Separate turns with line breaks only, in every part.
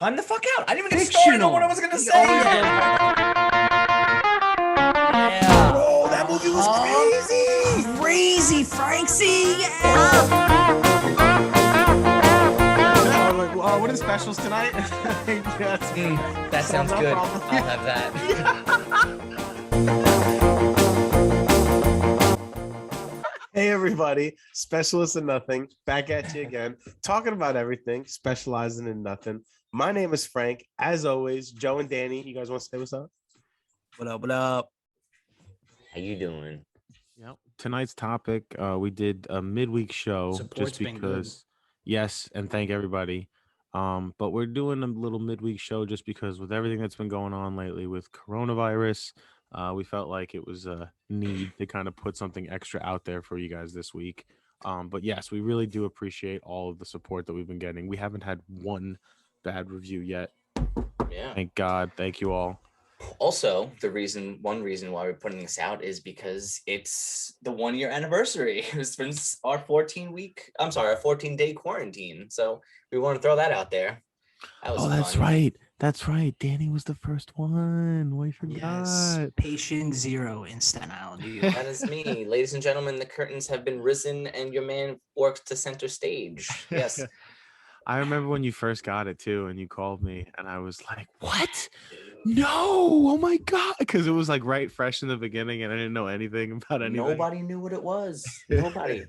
I'm the fuck out. I didn't even get started on what I was gonna say.
Yeah.
Bro, that movie was crazy.
Crazy, Francie. Yeah.
What are the specials tonight?
That sounds good. I'll have that.
Hey everybody, Specialists in Nothing, back at you again, talking about everything, specializing in nothing. My name is Frank. As always, Joe and Danny, you guys want to say what's up?
What up? What up?
How you doing?
Yep. Tonight's topic, we did a midweek show
Support's
just
been good.
because. Yes, and thank everybody. But we're doing a little midweek show just because with everything that's been going on lately with coronavirus, we felt like it was a need to kind of put something extra out there for you guys this week. But yes, we really do appreciate all of the support that we've been getting. We haven't had one bad review yet.
Yeah.
Thank God. Thank you all.
Also, one reason why we're putting this out is because it's the 1 year anniversary. It's been our 14-day quarantine. So we want to throw that out there. That was
That's
fun.
right. That's right. Danny was the first one. We forgot.
Yes. Patient zero in Staten Island.
That is me. Ladies and gentlemen, the curtains have been risen and your man works to center stage. Yes.
I remember when you first got it too, and you called me, and I was like, "What? No! Oh my God!" Because it was like right fresh in the beginning, and I didn't know anything about anything.
Nobody knew what it was. Nobody.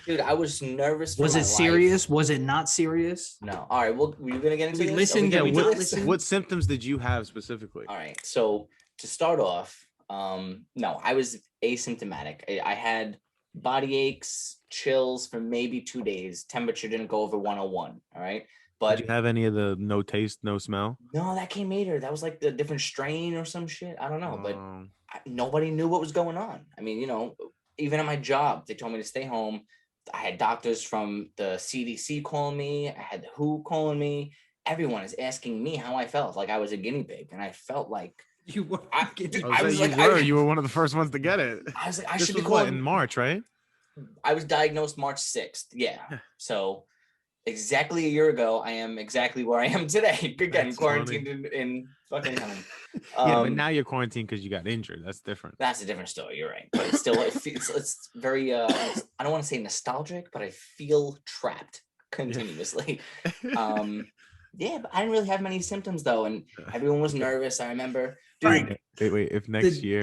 Dude, I was nervous.
Was it serious? Was it not serious?
No. All right. Well, we're gonna get into
We
this.
listened.
Are we
Yeah,
gonna do
what-
this?
What symptoms did you have specifically?
All right. So to start off, no, I was asymptomatic. I had body aches, chills for maybe 2 days. Temperature didn't go over 101. All right. But
Did you have any of the no taste, no smell?
no, that came later. That was like the different strain or some shit. I don't know. But nobody knew what was going on. I mean, even at my job, they told me to stay home. I had doctors from the CDC calling me. I had the WHO calling me. Everyone is asking me how I felt, like I was a guinea pig, and I felt like
You were.
You were one of the first ones to get it.
I was like, I
This
should be
was what,
calling.
in March, right?
I was diagnosed March 6th. Yeah, so exactly a year ago, I am exactly where I am today. Again,
That's
quarantined in fucking home.
Yeah, but now you're quarantined because you got injured. That's different.
That's a different story. You're right, but it's still it's very I don't want to say nostalgic, but I feel trapped continuously. Yeah, but I didn't really have many symptoms though, and everyone was nervous. I remember.
Dude,
Wait. If next year,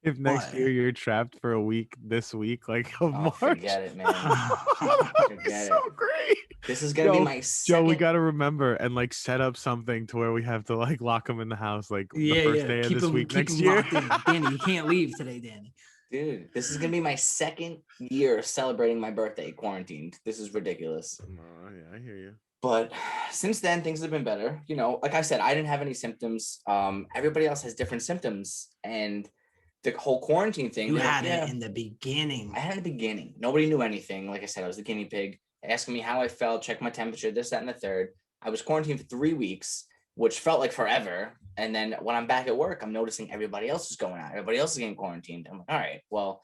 if next year you're trapped for a week this week, like of March,
forget it, man. Forget
so
it.
great.
This is gonna be my
Joe, we
second.
got to remember and like set up something to where we have to like lock them in the house like the first day of this week next year.
Danny, you can't leave today, Danny.
Dude, this is gonna be my second year celebrating my birthday quarantined. This is ridiculous.
Oh, yeah, I hear you.
But since then, things have been better. Like I said, I didn't have any symptoms. Everybody else has different symptoms, and the whole quarantine thing.
You had it in the beginning.
I had it in the beginning. Nobody knew anything. Like I said, I was the guinea pig, asking me how I felt, check my temperature, this, that, and the third. I was quarantined for 3 weeks, which felt like forever. And then when I'm back at work, I'm noticing everybody else is going out. Everybody else is getting quarantined. I'm like, all right, well,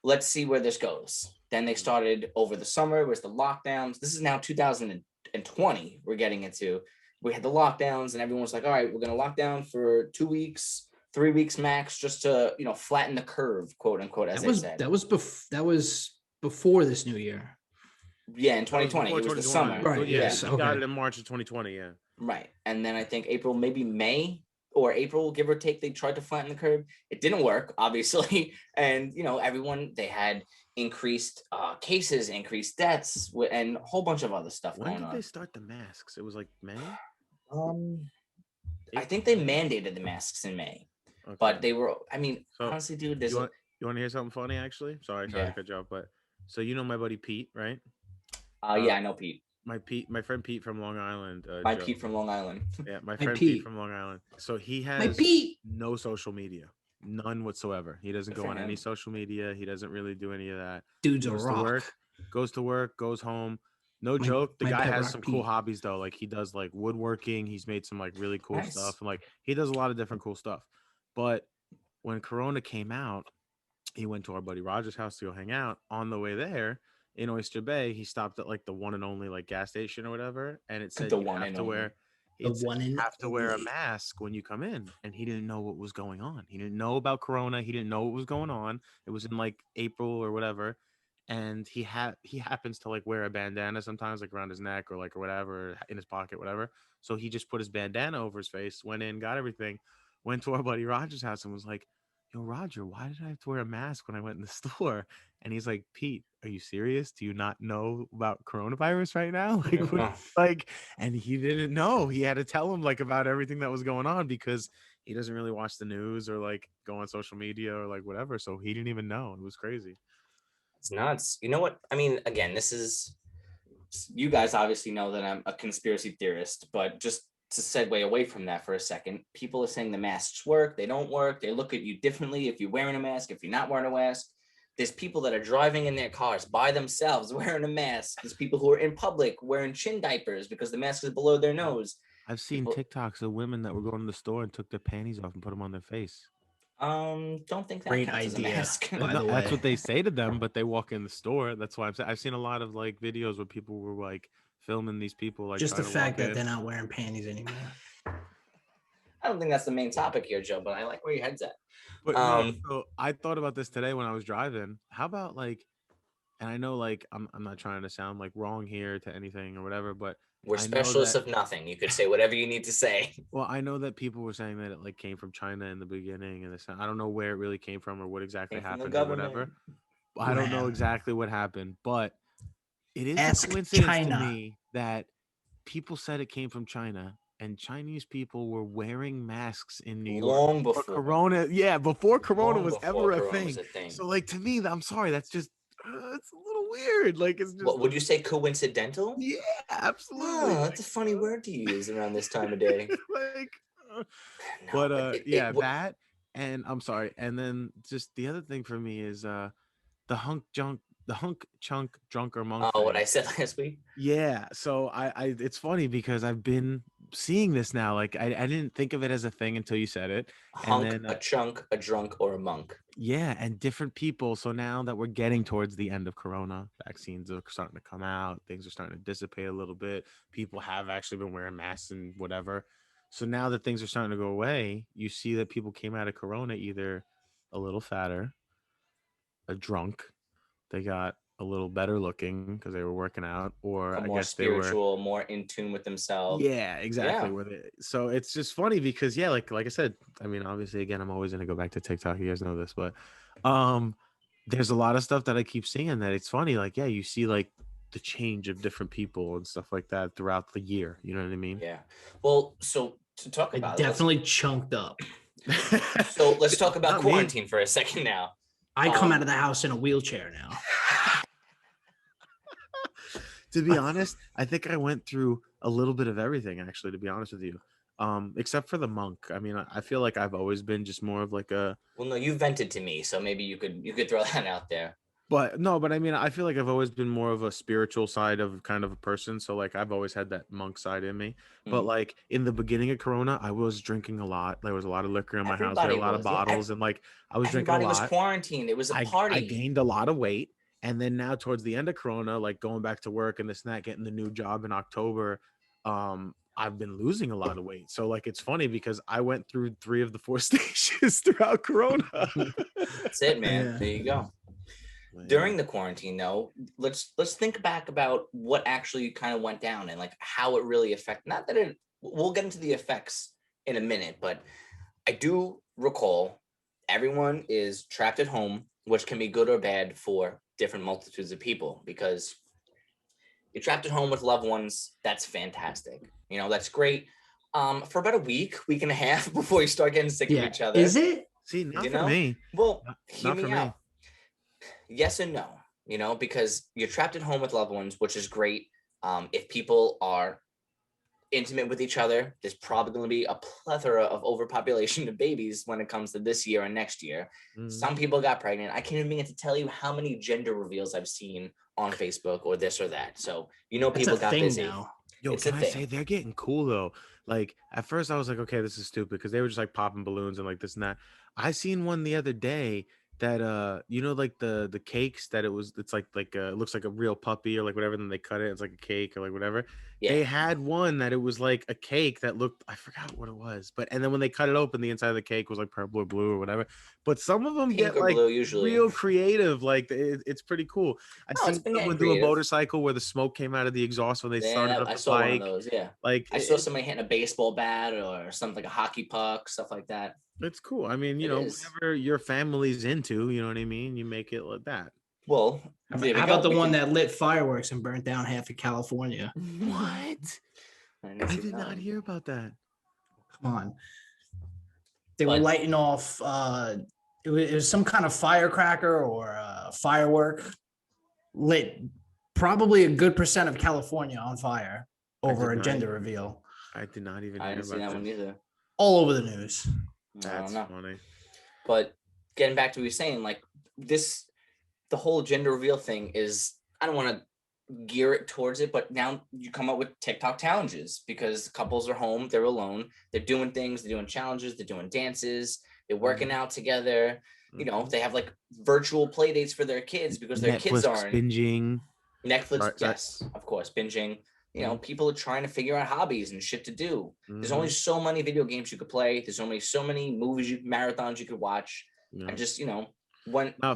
let's see where this goes. Then they started over the summer with the lockdowns. This is now 2020. We're getting into. We had the lockdowns, and everyone was like, all right, we're going to lock down for 2 weeks. 3 weeks max, just to flatten the curve, quote unquote, as they said.
That was before this new year.
Yeah, in 2020, it was the summer.
Right.
Yeah,
Yes.
you
Okay.
got it in March of 2020. Yeah.
Right, and then I think April, maybe May or April, give or take, they tried to flatten the curve. It didn't work, obviously, and everyone, they had increased cases, increased deaths, and a whole bunch of other stuff
When
going
did
on.
they start the masks? It was like May.
I think they mandated the masks in May.
Okay.
But they were,
So,
honestly, dude, this.
You want to hear something funny? Actually, sorry to cut you off, but so my buddy Pete, right?
Yeah, I know Pete.
My friend Pete from Long Island. Joe.
Pete from Long Island.
Yeah, my friend Pete from Long Island. So he has no social media, none whatsoever. He doesn't go on any social media. He doesn't really do any of that.
Dude's
goes
a rock.
Goes to work, goes home. No joke. The guy has some cool hobbies though. Like he does like woodworking. He's made some like really cool stuff, and like he does a lot of different cool stuff. But when Corona came out, he went to our buddy Roger's house to go hang out. On the way there, in Oyster Bay, he stopped at like the one and only like gas station or whatever, and it said
The
you
one
have
and
to
only.
wear
The
it said
one
you
and
have to wear a
only.
mask when you come in, and he didn't know what was going on. He didn't know about Corona. He didn't know what was going on. It was in like April or whatever, and he happens to like wear a bandana sometimes, like around his neck or like or whatever in his pocket, whatever. So he just put his bandana over his face, went in, got everything, went to our buddy Roger's house, and was like, "Yo, Roger, why did I have to wear a mask when I went in the store?" And he's like, "Pete, are you serious? Do you not know about coronavirus right now?" Like, what,
Uh,
like, and he didn't know. He had to tell him like about everything that was going on because he doesn't really watch the news or like go on social media or like whatever. So he didn't even know. It was crazy.
It's nuts. You know what? I mean, again, this is
You guys obviously know that I'm a conspiracy theorist, but just to segue away from that for a second, people are saying the masks work, they don't work, they look at you differently if you're wearing a mask, if you're not wearing a mask. There's people that are driving in their cars by themselves wearing a mask. There's people who are in public wearing chin diapers because the mask is below their nose.
I've seen
People,
TikToks of women that were going to the store and took their panties off and put them on their face.
don't think that
Great
counts as a
idea.
mask.
By the
That's
way.
what they say to them, but they walk in the store. That's why I've seen a lot of like videos where people were like filming these people like
Just the
trying to
fact
walk
that
in.
they're not wearing panties anymore.
I don't think that's the main topic here, Joe, but I like where your head's at.
But no,
Um,
so I thought about this today when I was driving. How about like, and I know like I'm not trying to sound like wrong here to anything or whatever, but
we're
I know
specialists
that
of nothing. You could say whatever you need to say.
well, I know that people were saying that it like came from China in the beginning, and this I don't know where it really came from or what exactly
Came from the
happened or whatever.
government.
I don't know
Man.
exactly what happened, but it is
Ask
a coincidence
China.
to me that people said it came from China and Chinese people were wearing masks in New York
Long
before
before.
Corona. Yeah, before Corona
Long
was
before
ever a
Corona
thing.
was a thing.
So like to me, I'm sorry, that's just it's a little weird. Like it's just
What would you say? Coincidental?
yeah, absolutely.
Oh, that's a funny word to use around this time of day.
like
No,
but yeah,
what-
that and I'm sorry. And then just the other thing for me is the hunk chunk drunker monk
what
thing.
I said last week.
Yeah, so I it's funny because I've been seeing this now. Like I didn't think of it as a thing until you said it.
A
And
hunk,
then
a chunk, a drunk, or a monk.
yeah, and different people. So now that we're getting towards the end of Corona, vaccines are starting to come out, things are starting to dissipate a little bit. People have actually been wearing masks and whatever. So now that things are starting to go away, you see that people came out of Corona either a little fatter, a drunk, they got a little better looking because they were working out, or I
More
guess they were
spiritual, more in tune with themselves.
yeah, exactly.
Yeah.
With it. So it's just funny because yeah, like I said, I mean, obviously again, I'm always gonna go back to TikTok. You guys know this, but there's a lot of stuff that I keep seeing that it's funny. Like, yeah, you see like the change of different people and stuff like that throughout the year. You know what I mean?
Yeah. Well, so to talk
I
about it,
definitely chunked up.
so let's talk about
Not me.
quarantine for a second now.
I come out of the house in a wheelchair now.
To be honest, I think I went through a little bit of everything actually, to be honest with you. Except for the monk. I mean, I feel like I've always been just more of like a
Well, no, you vented to me, so maybe you could throw that out there.
but no, but I mean, I feel like I've always been more of a spiritual side of kind of a person. So like I've always had that monk side in me. But
Mhm.
like in the beginning of Corona, I was drinking a lot. There was a lot of liquor in my house. We
Everybody
had a lot of
was, yeah.
bottles, and like I was drinking a
Everybody was
lot.
quarantined. It was a
I
party.
gained a lot of weight. And then now towards the end of Corona, like going back to work and this and that, getting the new job in October, I've been losing a lot of weight. So like it's funny because I went through 3 of the 4 stages throughout Corona.
That's it, man.
Yeah.
There you go. During the quarantine, though, let's think back about what actually kind of went down and like how it really affected. Not that it. We'll get into the effects in a minute, but I do recall everyone is trapped at home, which can be good or bad for different multitudes of people because you're trapped at home with loved ones. That's fantastic. You know, that's great. For about a week and a half before you start getting sick of
Yeah.
each other.
Is it?
See, not
You
for
know?
me.
Well,
Not-
hear
not
me
for me.
out. Yes and no, you know, because you're trapped at home with loved ones, which is great. If people are intimate with each other, there's probably going to be a plethora of overpopulation of babies when it comes to this year and next year.
Mhm.
Some people got pregnant. I can't even begin to tell you how many gender reveals I've seen on Facebook or this or that. So, you know,
That's
people
a
got
thing
busy.
now.
Yo,
It's a
can I say
thing.
they're getting cool though? Like at first I was like, okay, this is stupid because they were just like popping balloons and like this and that. I seen one the other day that you know, like the cakes that it's like it looks like a real puppy or like whatever, then they cut it, it's like a cake or like whatever. They
Yeah.
had one that it was like a cake that looked, I forgot what it was, but and then when they cut it open, the inside of the cake was like purple or blue or whatever. But some of them
Pink
get
or
like
blue usually.
real creative, like it's pretty cool. I
No, it's
seen
been getting
someone do a
creative.
motorcycle where the smoke came out of the exhaust when they started
Yeah,
up
I
the
saw one of
bike.
those. Yeah.
Like
I saw somebody hitting a baseball bat or something like a hockey puck, stuff like that.
it's cool. I mean, you
It
know,
is.
whatever your family's into, you know what I mean, you make it like that.
Well, there we
How
go.
about the
We
one
can-
that lit fireworks and burnt down half of California?
What?
I
I did not hear about that.
Come on. They were
But-
lighting off it was some kind of firecracker or firework lit probably a good percent of California on fire over a
not
gender
even-
reveal.
I did not even
I
hear
didn't see
about
that one
this.
either.
All over the news.
I
That's
don't know.
funny.
But getting back to what you're saying, like this, the whole gender reveal thing is, I don't want to gear it towards it, but now you come up with TikTok challenges because couples are home, they're alone, they're doing things, they're doing challenges, they're doing dances, they're working out together. You know, they have like virtual play dates for their kids because their kids
Netflix
aren't.
binging.
Netflix,
Right.
yes, of course, binging. You know, people are trying to figure out hobbies and shit to do. There's only
Mhm.
so many video games you could play. There's only so many movies, marathons you could watch.
Yeah.
And just, you know, when
Now,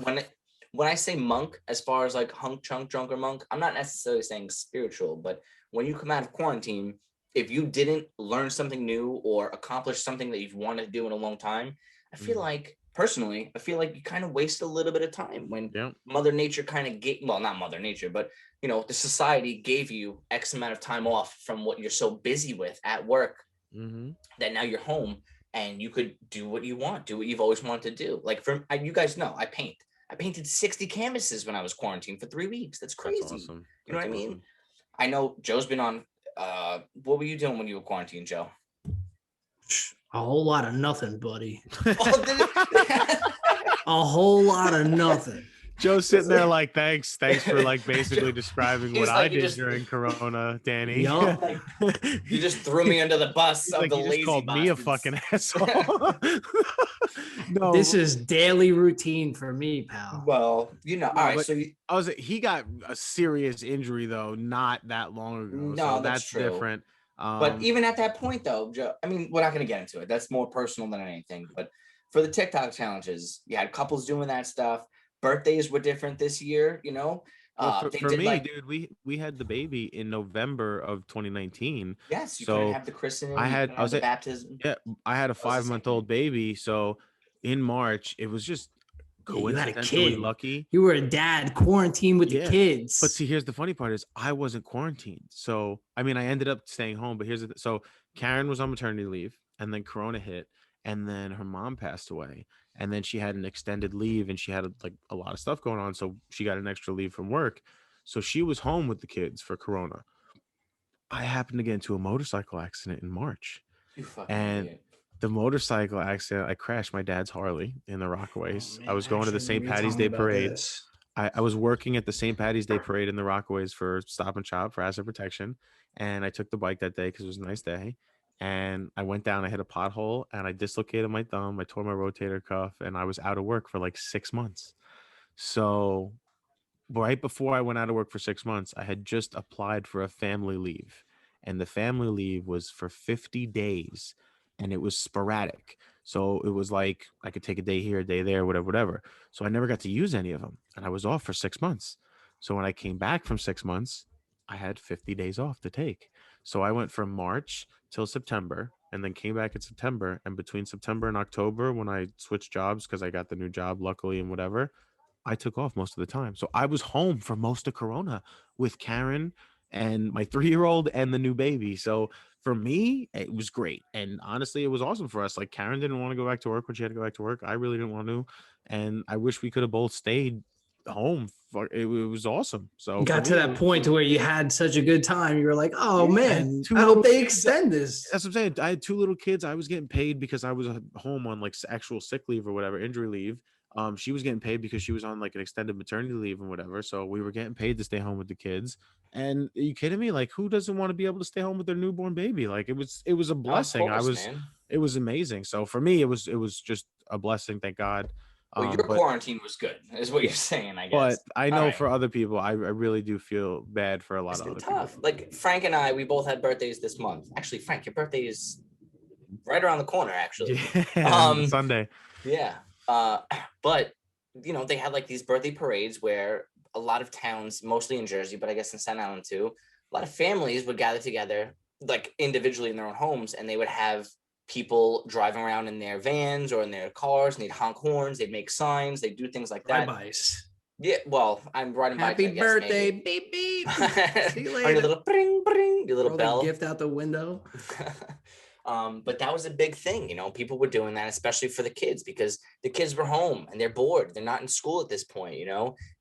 when I say monk, as far as like hunk, chunk, drunk, or monk, I'm not necessarily saying spiritual, but when you come out of quarantine, if you didn't learn something new or accomplish something that you've wanted to do in a long time, I feel like personally, I feel like you kind of waste a little bit of time when
Yeah.
Mother Nature kind of gave, well, not Mother Nature, but you know, the society gave you X amount of time off from what you're so busy with at work that now you're home and you could do what you want, do what you've always wanted to do. Like you guys know, I paint. I painted 60 canvases when I was quarantined for 3 weeks. That's crazy.
That's awesome.
You know what I
That's
mean?
awesome.
I know Joe's been on. What were you doing when you were quarantined, Joe?
A whole lot of nothing, buddy.
Oh, did it-
A whole lot of nothing.
Joe's sitting there like, thanks for like basically describing
He's
what
like,
I
you
did
just-
during Corona, Danny.
Yup.
You just threw me under the bus
He's
of
like,
the
you
lazy
just called me a
bastards."
fucking asshole. No,
This is daily routine for me, pal.
Well, you know,
No,
all right.
but
So you,
he got a serious injury though, not that long ago.
No,
so
that's
that's
true.
different.
but even at that point, though, Joe, I mean, we're not going to get into it. That's more personal than anything. But for the TikTok challenges, you had couples doing that stuff. Birthdays were different this year, you know.
well,
They
for
did
me,
like,
dude, we had the baby in November of 2019.
yes, you
so
couldn't have the christening.
I
you
had-
couldn't
I
have
was
the
at-
baptism.
Yeah, I had a
the same
5-month-old baby, so in March it was just
Yeah, you had a
coincidentally
kid.
lucky.
You were a dad quarantined with
Yeah,
the kids.
But see, here's the funny part is I wasn't quarantined. So, I mean, I ended up staying home, but so Karen was on maternity leave and then Corona hit and then her mom passed away and then she had an extended leave and she had like a lot of stuff going on. So she got an extra leave from work. So she was home with the kids for Corona. I happened to get into a motorcycle accident in March.
You fucking
And
idiot.
the motorcycle accident, I crashed my dad's Harley in the Rockaways.
Oh,
I was going to the St. Patty's Day parade. I was working at the St. Patty's Day parade in the Rockaways for Stop and Shop for asset protection. And I took the bike that day because it was a nice day. And I went down, I hit a pothole and I dislocated my thumb. I tore my rotator cuff and I was out of work for like 6 months. So right before I went out of work for 6 months, I had just applied for a family leave. And the family leave was for 50 days and it was sporadic. So it was like I could take a day here, a day there, whatever, whatever. So I never got to use any of them. And I was off for 6 months. So when I came back from 6 months, I had 50 days off to take. So I went from March till September and then came back in September. And between September and October, when I switched jobs, because I got the new job, luckily, and whatever, I took off most of the time. So I was home for most of Corona with Karen and my 3-year-old and the new baby. So for me, it was great. And honestly, it was awesome for us. Like Karen didn't want to go back to work when she had to go back to work. I really didn't want to. And I wish we could have both stayed home. It was awesome. So
You got
for
to
me,
that point to where you had such a good time. You were like, oh
Yeah,
man,
two
I hope
little
they
kids.
extend this.
That's what I'm saying. I had 2 little kids. I was getting paid because I was home on like actual sick leave or whatever, injury leave. She was getting paid because she was on like an extended maternity leave and whatever. So we were getting paid to stay home with the kids. And are you kidding me? Like, who doesn't want to be able to stay home with their newborn baby? Like, it was a
No, of
blessing.
course, man.
It was amazing. So for me, it was just a blessing. Thank God.
Well, your
But
quarantine was good, is what
yeah,
you're saying, I
but
guess.
I
All
know
right.
for other people, I really do feel bad for a lot
It's
of
been
other people.
tough. Like Frank and I, we both had birthdays this month. Actually, Frank, your birthday is right around the corner, actually.
Yeah, Sunday.
Yeah. Uh, but they had like these birthday parades where a lot of towns, mostly in Jersey, but I guess in Staten Island too, a lot of families would gather together, like individually in their own homes, and they would have people driving around in their vans or in their cars, and they'd honk horns, they'd make signs, they'd do things like that.
Bye-byes.
Yeah, well, I'm riding bikes,
Happy
I guess,
birthday,
maybe.
beep beep. See you
On your
later.
little bring, bring, your little
Throw the
bell.
gift out the window.
But that was a big thing, people were doing that, especially for the kids, because the kids were home and they're bored, they're not in school at this point,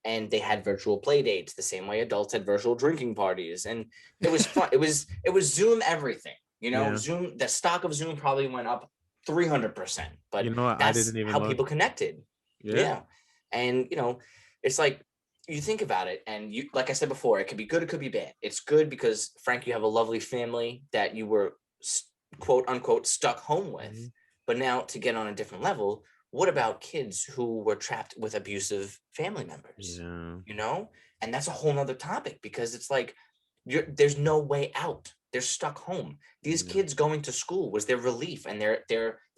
and they had virtual play dates the same way adults had virtual drinking parties, and it was fun. it was Zoom everything,
Yeah.
Zoom, the stock of Zoom probably went up 300%, but
You know what? I
that's
didn't even
how
look.
people connected. Yeah. And it's like, you think about it, and you, like I said before, it could be good, it could be bad. It's good because, Frank, you have a lovely family that you were quote unquote stuck home with.
Mhm.
But now, to get on a different level, what about kids who were trapped with abusive family members?
Yeah.
And that's a whole nother topic, because it's like, there's no way out. They're stuck home. These
Yeah.
kids going to school was their relief and their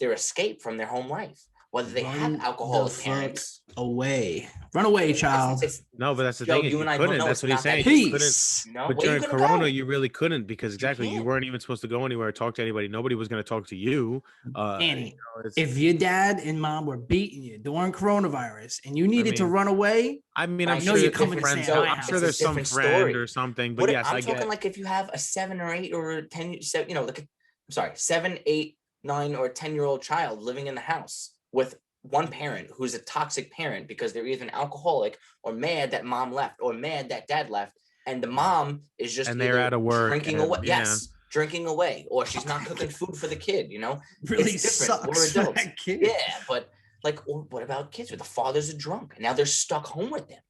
escape from their home life, whether they
Run
have
the
alcoholic
fuck
parents.
away. Run away, child.
No, but that's the
Joe,
thing.
you and I both
couldn't.
know
That's
it's
what he's
not that
saying. You
easy.
couldn't.
Peace.
But
Where you
during
gonna
Corona,
go?
you really couldn't, because exactly you
can't.
weren't even supposed to go anywhere or talk to anybody. Nobody was going to talk to you.
Annie, if your dad and mom were beating you during coronavirus and you needed to
mean,
run away,
I mean,
Right,
I'm
I know
sure
you're
there's
coming to
friends.
stay at my
I'm sure
house.
there's some
different
friend
story.
or something. But yes,
I'm
I
talking
get.
like if you have a 7 or 8 or 10, like I'm sorry, 7, 8, 9 or 10-year-old child living in the house with one parent who's a toxic parent because they're either an alcoholic or mad that mom left or mad that dad left, and the mom is just
And they're
either
out of work
drinking
and-
away.
yeah.
Yes, drinking away, or she's not cooking food for the kid.
Really
It's different.
sucks
We're
for
adults.
that kid.
Yeah, but like, what about kids where the fathers are drunk and now they're stuck home with them?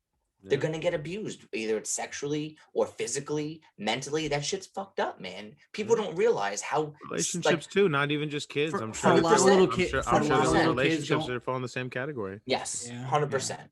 They're gonna get abused, either it's sexually or physically, mentally. That shit's fucked up, man. People don't realize how
Relationships too, not even just kids.
For-
I'm
for
sure.
a lot of little
I'm
kid-
sure,
for
I'm
a
sure
lot of
there's
little
kids
relationships
don't-
that fall in the same category.
Yes,
Yeah,
100%.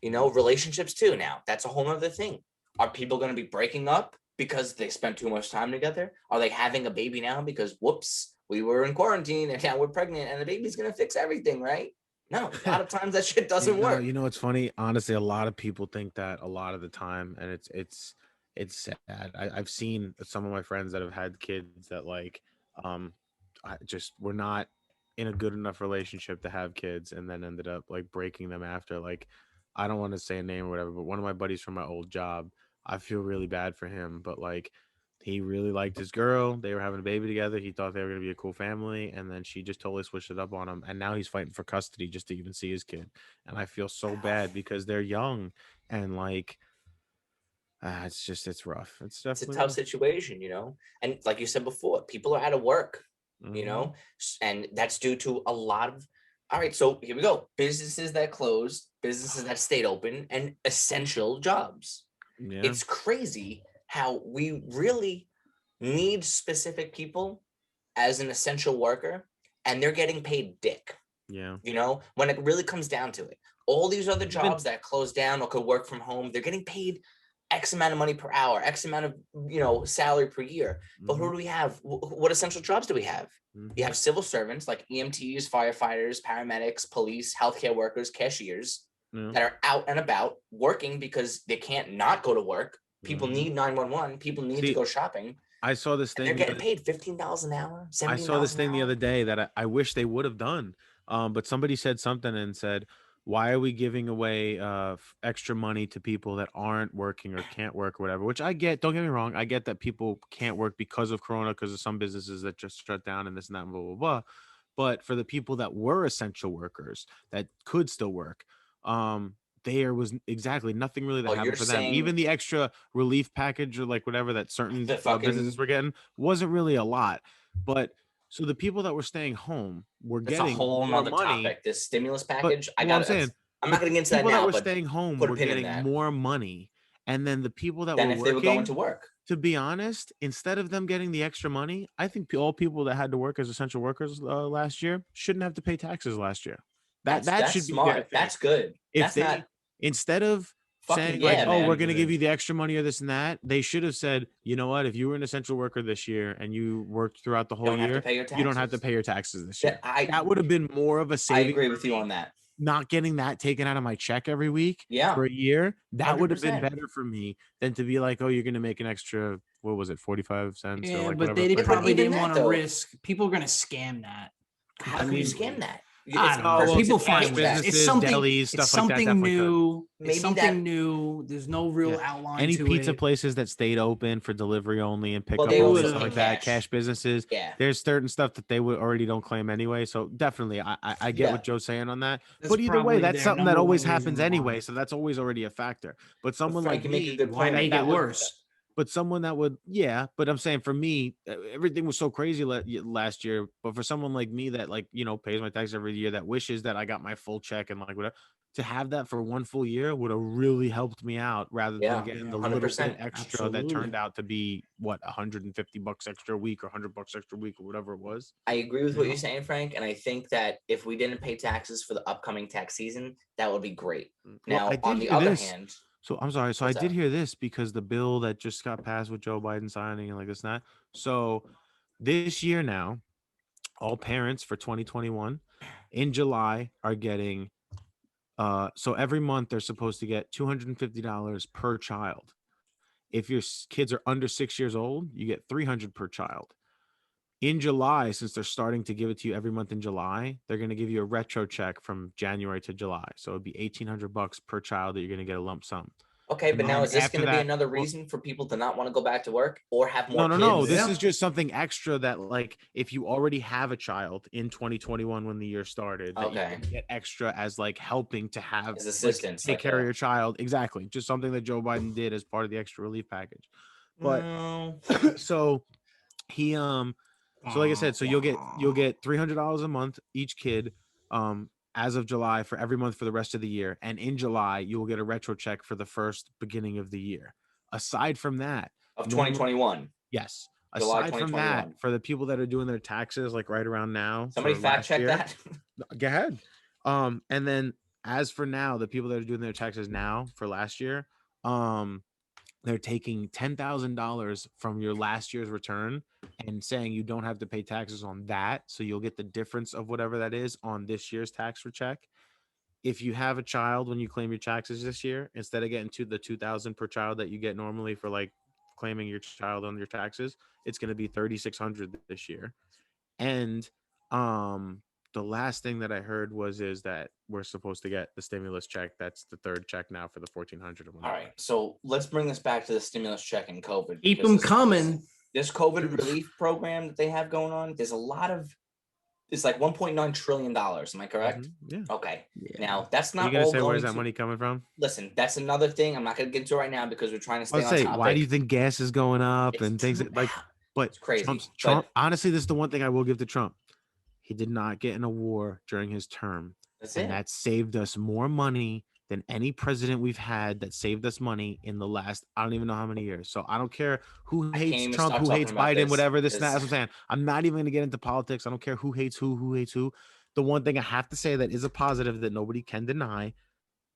Relationships too. Now that's a whole other thing. Are people going to be breaking up because they spent too much time together? Are they having a baby now because whoops, we were in quarantine and now we're pregnant and the baby's going to fix everything, right? No, a lot of times that shit doesn't work.
You know, it's funny. Honestly, a lot of people think that a lot of the time, and it's sad. I've seen some of my friends that have had kids that um, I just were not in a good enough relationship to have kids, and then ended up like breaking them after. Like, I don't want to say a name or whatever, but one of my buddies from my old job, I feel really bad for him, but like he really liked his girl. They were having a baby together. He thought they were going to be a cool family. And then she just totally switched it up on him. And now he's fighting for custody just to even see his kid. And I feel so bad because they're young. And it's rough. It's
It's a
definitely
tough
rough.
situation, And like you said before, people are out of work,
Mhm.
and that's due to a lot of. All right, so here we go. Businesses that closed, businesses that stayed open, and essential jobs.
Yeah.
It's crazy how we really need specific people as an essential worker, and they're getting paid dick.
Yeah.
When it really comes down to it, all these other
Even-
jobs that closed down or could work from home, they're getting paid X amount of money per hour, X amount of salary per year. But who do we have? What essential jobs do we have?
Mhm.
You have civil servants like EMTs, firefighters, paramedics, police, healthcare workers, cashiers
Yeah.
that are out and about working because they can't not go to work. People
Mhm.
need 911. People need to
See,
go shopping.
I saw this
And
thing.
they're getting paid $15 an hour,
I
$17
saw this
an
thing the
hour.
other day that I wish they would have done. But somebody said something and said, why are we giving away extra money to people that aren't working or can't work or whatever? Which I get. Don't get me wrong. I get that people can't work because of Corona, because of some businesses that just shut down and this and that and blah, blah, blah. But for the people that were essential workers that could still work, there was exactly nothing really that
Oh,
happened
you're
for them.
saying
Even the extra relief package or like whatever that certain
the fucking
businesses were getting wasn't really a lot. But so the people that were staying home were
That's a
getting
whole
more
nother
money.
topic. This stimulus
But
package, I
well,
got
I'm
it.
saying
I'm
the
not going to get into that
people that
now,
were
but
staying home
put a
were
pin in
getting
that.
more money. And then the people that
Than
were
if they were going to
working,
work.
to be honest, instead of them getting the extra money, I think all people that had to work as essential workers last year shouldn't have to pay taxes last year. That should be
smart.
their thing.
That's good.
If
That's
they
not
instead of
fucking
saying
yeah,
like, oh,
man.
we're gonna give you the extra money or this and that, they should have said, you know what, if you were an essential worker this year and you worked throughout the
You
whole
don't have to
year,
pay your
you don't have to
taxes.
pay your taxes this
That
year. That would have been more of a
I
saving.
agree with you on that.
Not getting that taken out of my check every week
Yeah.
for a year, that would have been
100%.
better for me than to be like, oh, you're gonna make an extra, what was it, 45 cents or
Yeah,
like
but
whatever.
they
But
probably
even
didn't
that,
want to
though-
risk. People are going to scam that.
How can you
completely.
scam that?
I don't know.
well,
People
cash
find ways.
businesses,
It's something.
delis,
It's
stuff like that
something
definitely could.
new.
Maybe
It's something
that-
new. There's no real
Yeah.
outline
Any
to
pizza
it.
places that stayed open for delivery only and pickup
they
only,
also
stuff
pay
like that,
cash.
cash businesses.
Yeah.
There's certain stuff that they would already don't claim anyway. So definitely, I get
Yeah.
what Joe's saying on that.
That's
But either way,
probably
that's
their
something that
number
always
one reason
happens
why.
anyway. So that's always already a factor. But someone
Frank,
like
you make a
me,
good
Why
point.
make
that
it
would-
worse?
but someone that would, yeah. But I'm saying for me, everything was so crazy last year. But for someone like me that like pays my tax every year, that wishes that I got my full check and like whatever, to have that for one full year would have really helped me out rather
Yeah,
than getting the
100%.
little bit extra that turned out to be what $150 extra a week or $100 extra a week or whatever it was.
I agree with what
Yeah.
you're saying, Frank, and I think that if we didn't pay taxes for the upcoming tax season, that would be great. Now,
I did
on the
hear
other
this.
hand,
So I'm sorry. So
What's
I did
up?
hear this because the bill that just got passed with Joe Biden signing and like this and that. So this year now, all parents for 2021 in July are getting so every month they're supposed to get $250 per child. If your kids are under 6 years old, you get $300 per child. In July, since they're starting to give it to you every month in July, they're going to give you a retro check from January to July. So it'd be $1,800 per child that you're going to get a lump sum.
okay,
And
but now
then
is this
after
going to be
that-
another
well-
reason for people to not want to go back to work or have more kids?
No. This
Yeah.
is just something extra that, like, if you already have a child in 2021 when the year started, that you
Okay.
can get extra as like helping to have
As
like,
assistance,
take
like
care of
a-
your child. Exactly, just something that Joe Biden did as part of the extra relief package. But
No.
so he so like I said, so you'll get $300 a month each kid as of July for every month for the rest of the year, and in July you will get a retro check for the first beginning of the year. Aside from that,
of
normally-
2021.
yes.
July
Aside from that,
2021.
for the people that are doing their taxes like right around now,
Somebody
for
fact
last
check
year-
that.
Go ahead. And then as for now, the people that are doing their taxes now for last year, they're taking $10,000 from your last year's return and saying you don't have to pay taxes on that. So you'll get the difference of whatever that is on this year's tax check. If you have a child when you claim your taxes this year, instead of getting to the $2,000 per child that you get normally for like claiming your child on your taxes, it's going to be $3,600 this year. And the last thing that I heard is that we're supposed to get the stimulus check. That's the third check now for the $1,400.
All right, so let's bring this back to the stimulus check and COVID.
Keep
because
them
this-
coming.
This COVID relief program that they have going on, there's a lot of. It's like $1.9 trillion. Am I correct?
Yeah.
Okay. Now that's
Are
not
you gonna
all
say
going
where's that
to-
money coming from?
Listen, that's another thing. I'm not going to get into right now because we're trying to stay
Let's
on
say,
topic.
why do you think gas is going up
It's
and things
true-
like? But
It's crazy,
Trump.
but-
Honestly, this is the one thing I will give to Trump. He did not get in a war during his term,
That's
and
it.
that saved us more money than any president we've had that saved us money in the last, I don't even know how many years. So I don't care who
I can't
hates
even
Trump,
stop
who
talking
hates
about
Biden,
this,
whatever, this, and that.
because-
That's what I'm saying. I'm not even going to get into politics. I don't care who hates who hates who. The one thing I have to say that is a positive that nobody can deny,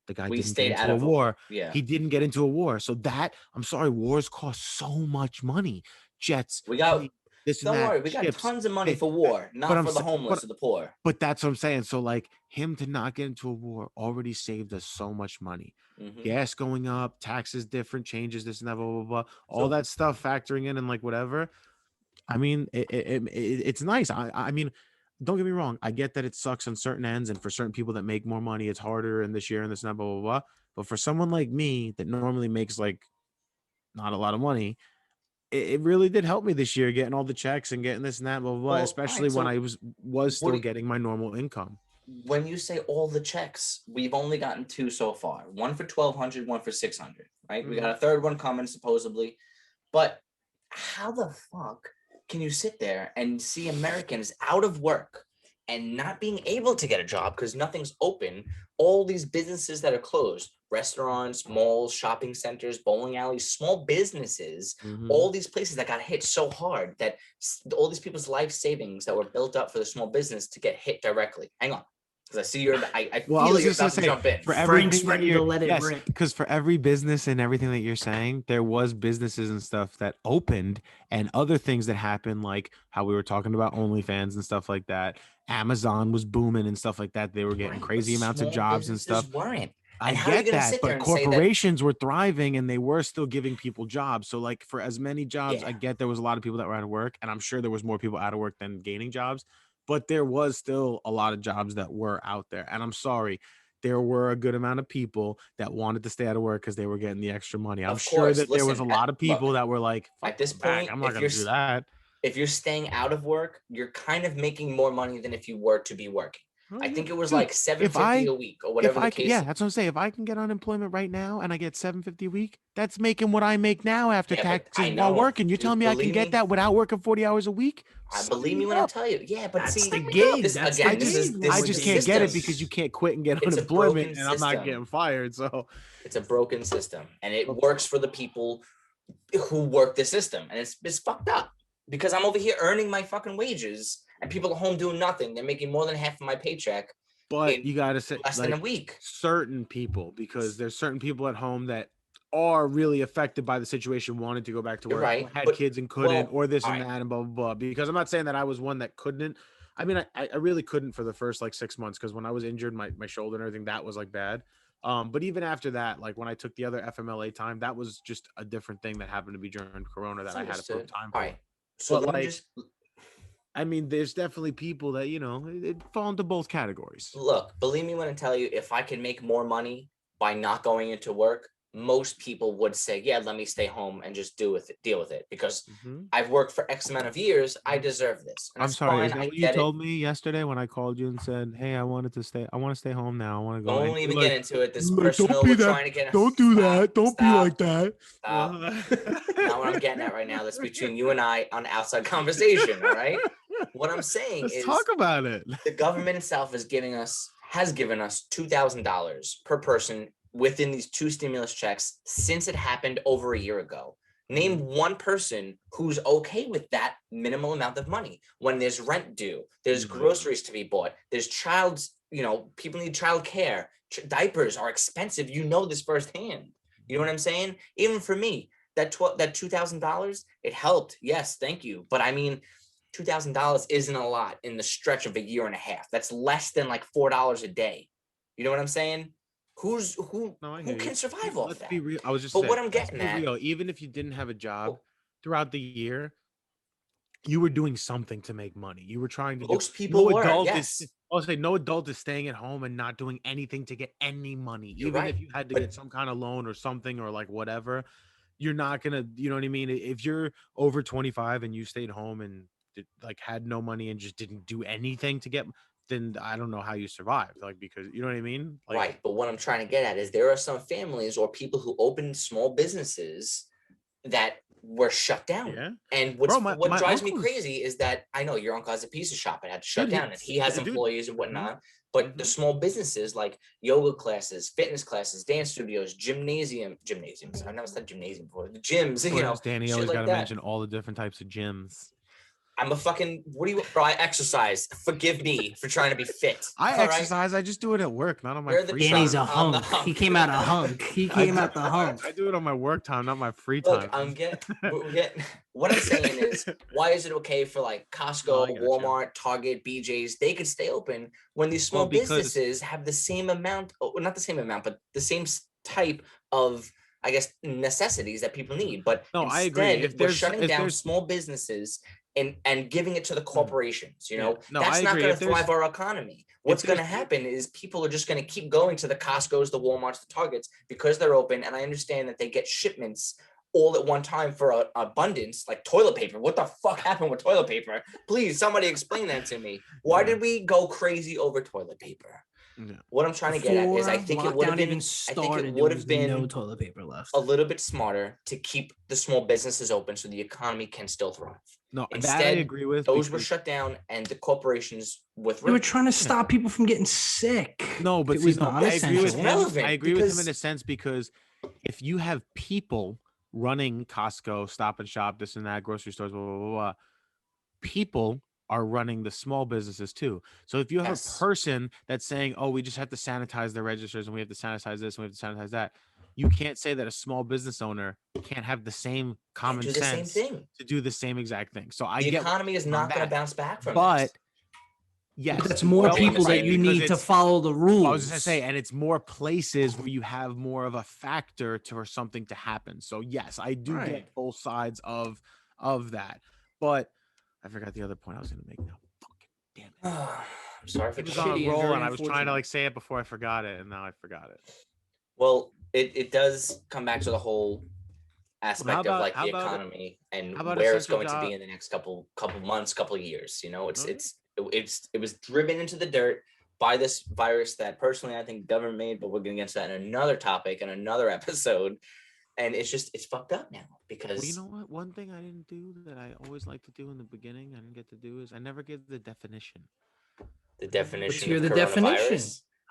the guy
We
didn't
stayed
get
out
into a
of
war.
Yeah.
He didn't get into a war. So that, I'm sorry, wars cost so much money. Jets,
We got.
planes, this and
Don't
that,
worry, we got
ships.
tons of money
Hey,
for war, not
I'm
for the
sa-
homeless or the poor.
But that's what I'm saying. So like him to not get into a war already saved us so much money.
Mhm.
Gas going up, taxes different, changes, this and that, blah, blah, blah. All
So-
that stuff factoring in and like whatever. I mean, it's nice. I mean, don't get me wrong. I get that it sucks on certain ends, and for certain people that make more money, it's harder in this year and this and that, blah, blah, blah. But for someone like me that normally makes like not a lot of money, it really did help me this year getting all the checks and getting this and that, blah, blah, blah,
Well,
especially
alright,
when
so
I was
what
still
do you-
getting my normal income.
When you say all the checks, we've only gotten two so far. One for 1,200, one for 600. Right? We got a third one coming supposedly, but how the fuck can you sit there and see Americans out of work and not being able to get a job because nothing's open? All these businesses that are closed, restaurants, malls, shopping centers, bowling alleys, small businesses,
Mhm.
all these places that got hit so hard that all these people's life savings that were built up for the small business to get hit directly. Hang on. Because I see you're. I
Well, I
feel
was
you're
just gonna
about to
say,
jump in.
for
Frank's
everything that
ready to
you're,
let it
yes,
rip.
because for every business and everything that you're saying, there was businesses and stuff that opened and other things that happened, like how we were talking about OnlyFans and stuff like that. Amazon was booming and stuff like that. They were getting
Right, but
crazy amounts of
small
jobs and
businesses
stuff.
weren't.
I
And how are you
get
gonna
that,
sit there
but
and say that?
corporations were thriving and they were still giving people jobs. So, like, for as many jobs,
Yeah.
I get there was a lot of people that were out of work, and I'm sure there was more people out of work than gaining jobs, but there was still a lot of jobs that were out there. And I'm sorry, there were a good amount of people that wanted to stay out of work because they were getting the extra money. I'm
Of
sure
course,
that there was a
listen,
lot of people
look,
that were like,
at
fuck
this
my back,
point,
I'm not going to do that.
if you're staying out of work, you're kind of making more money than if you were to be working.
Oh,
I
yeah.
think it was
Dude,
like $750 a week or whatever the case.
yeah, that's what I'm saying. If I can get unemployment right now and I get $750 a week, that's making what I make now after
Yeah, but
taxes
I
while
know,
working. You're
dude,
telling me I can
believe
get
me,
that without working 40 hours a week? Sign
believe me when I
up.
tell you. Yeah, but
That's
see,
the gig.
this
That's
again,
the
this is
gig
this
I
is
nowadays.
just
the
can't get it
system.
because you can't quit and get
It's a
unemployment,
broken
and I'm not
system.
getting fired. So
It's a broken system, and it works for the people who work the system, and it's fucked up because I'm over here earning my fucking wages, and people at home doing nothing. They're making more than half of my paycheck
but
in
you gotta say,
less than a
like,
week.
certain people, because there's certain people at home that are really affected by the situation, wanted to go back to
You're
work,
right,
or had
but
kids and couldn't,
well,
or this
all
and
right.
that, and blah blah blah. Because I'm not saying that I was one that couldn't. I mean, I really couldn't for the first like 6 months, because when I was injured, my shoulder and everything, that was like bad. But even after that, like when I took the other FMLA time, that was just a different thing that happened to be during Corona
It's
that I had approved
understood.
time
All
for.
right, so
But
let me
like,
just
I mean, there's definitely people that, it fall into both categories.
look. Believe me when I tell you, if I can make more money by not going into work, most people would say, "Yeah, let me stay home and just deal with it," because
Mhm.
I've worked for X amount of years. I deserve this, and
I'm
that's
sorry.
fine.
Is that
I
what you
get it.
told me yesterday when I called you and said, "Hey, I want to stay home now. I want to go." And
Don't
you're
even get into it. This
Don't
personal.
be
We're
that.
trying to get.
Don't do
Stop,
that. Don't be like
stop,
that."
stop. Not what I'm getting at right now. That's between you and I on outside conversation. All right. What I'm saying
Let's
is
talk about it.
the government itself has given us $2,000 per person within these two stimulus checks since it happened over a year ago. Name one person who's okay with that minimal amount of money when there's rent due, there's groceries to be bought, there's people need child care, diapers are expensive. You know this firsthand. You know what I'm saying? Even for me, that $2,000, it helped. Yes, thank you. But I mean, $2,000 isn't a lot in the stretch of a year and a half. That's less than like $4 a day. You know what I'm saying? Who
No, I
who
hear you.
can survive off
Let's
that?
be real. I was just
But
saying,
what I'm
let's
getting
be
at,
real. Even if you didn't have a job
well,
throughout the year, you were doing something to make money. You were trying to do.
most people were, yes.
I'll say no adult is staying at home and not doing anything to get any money,
You're
even
right.
if you had to
But
get some kind of loan or something or like whatever. You're not gonna, you know what I mean? If you're over 25 and you stayed home and like had no money and just didn't do anything to get, then I don't know how you survived. Like, because you know what I mean? Like,
right. But what I'm trying to get at is there are some families or people who opened small businesses that were shut down.
yeah.
And
Bro,
what
my
drives me
uncle's,
crazy is that I know your uncle has a pizza shop and had to shut
dude,
down, and he has
dude.
employees and
Mhm,
whatnot. But the
mhm.
small businesses like yoga classes, fitness classes, dance studios, gymnasiums. I've never said gymnasium before. The gyms,
Course, Danny
shit
always got
like
to
that.
mention all the different types of gyms.
I'm a fucking bro, I exercise. Forgive me for trying to be fit.
I
all right?
exercise. I just do it at work, not on my
You're the
free
Danny's
time.
a
I'm the
hunk. He
hunk.
came out a hunk. He
I
came
do,
out the hunk.
I do it on my work time, not my free
Look,
time.
we're getting what I'm saying is, why is it okay for like
No, I
Costco,
got you.
Walmart, Target, BJ's, they could stay open when these small
Well, because-
businesses have the same amount, not the same amount, but the same type of, I guess, necessities that people need. But
No, I agree.
instead,
If
we're
there's
shutting down small businesses and giving it to the corporations.
Yeah. No,
That's
I
not
agree.
going
If
to
there's-
thrive our economy. What's going to
there's-
happen is people are just going to keep going to the Costco's, the Walmarts, the Targets because they're open. And I understand that they get shipments all at one time for abundance, like toilet paper. What the fuck happened with toilet paper? Please, somebody explain that to me. Why did we go crazy over toilet paper?
Yeah.
What I'm trying to get at is I think it would have been
no toilet paper left.
a little bit smarter to keep the small businesses open so the economy can still thrive.
No,
Instead,
that I agree with.
Those were
because-
shut down and the corporations with
They were trying to stop people from getting sick.
No, but
It
see,
was
no, I agree with
It's
him.
relevant
I agree with him
because-
in a sense, because if you have people running Costco, Stop and Shop, this and that, grocery stores, blah, blah, blah, blah, people are running the small businesses too. So if you have
Yes.
a person that's saying, oh, we just have to sanitize the registers and we have to sanitize this and we have to sanitize that, you can't say that a small business owner can't have the same
Can't
common
do the same
sense
thing.
to do the same exact thing. So I
The
get
economy is
on
not going
that,
to bounce back from
but
this.
yes,
That's
you
more
Or being
people that
afraid
you
because
need to
it's-
follow the rules.
I was just gonna say, and it's more places where you have more of a factor for something to happen. So yes, I do
Right.
get both sides of that. But I forgot the other point I was gonna make now. Fucking damn it.
I'm sorry for
It was
shitty
on a
and
roll,
very
and I was trying to
unfortunate.
like say it before I forgot it, and now I forgot it.
Well, it does come back to the whole aspect of
about-
like
how
the
about-
economy and
how about
where it's
essential
going to be
job-
in the next couple months, couple years. You know,
Okay.
it was driven into the dirt by this virus that personally I think government made, but we're gonna get into that in another topic in another episode. And it's fucked up now because
Well, you know what? One thing I didn't do that I always like to do in the beginning, I didn't get to do is I never give the definition.
the definition
hear
of
the
coronavirus.
definition.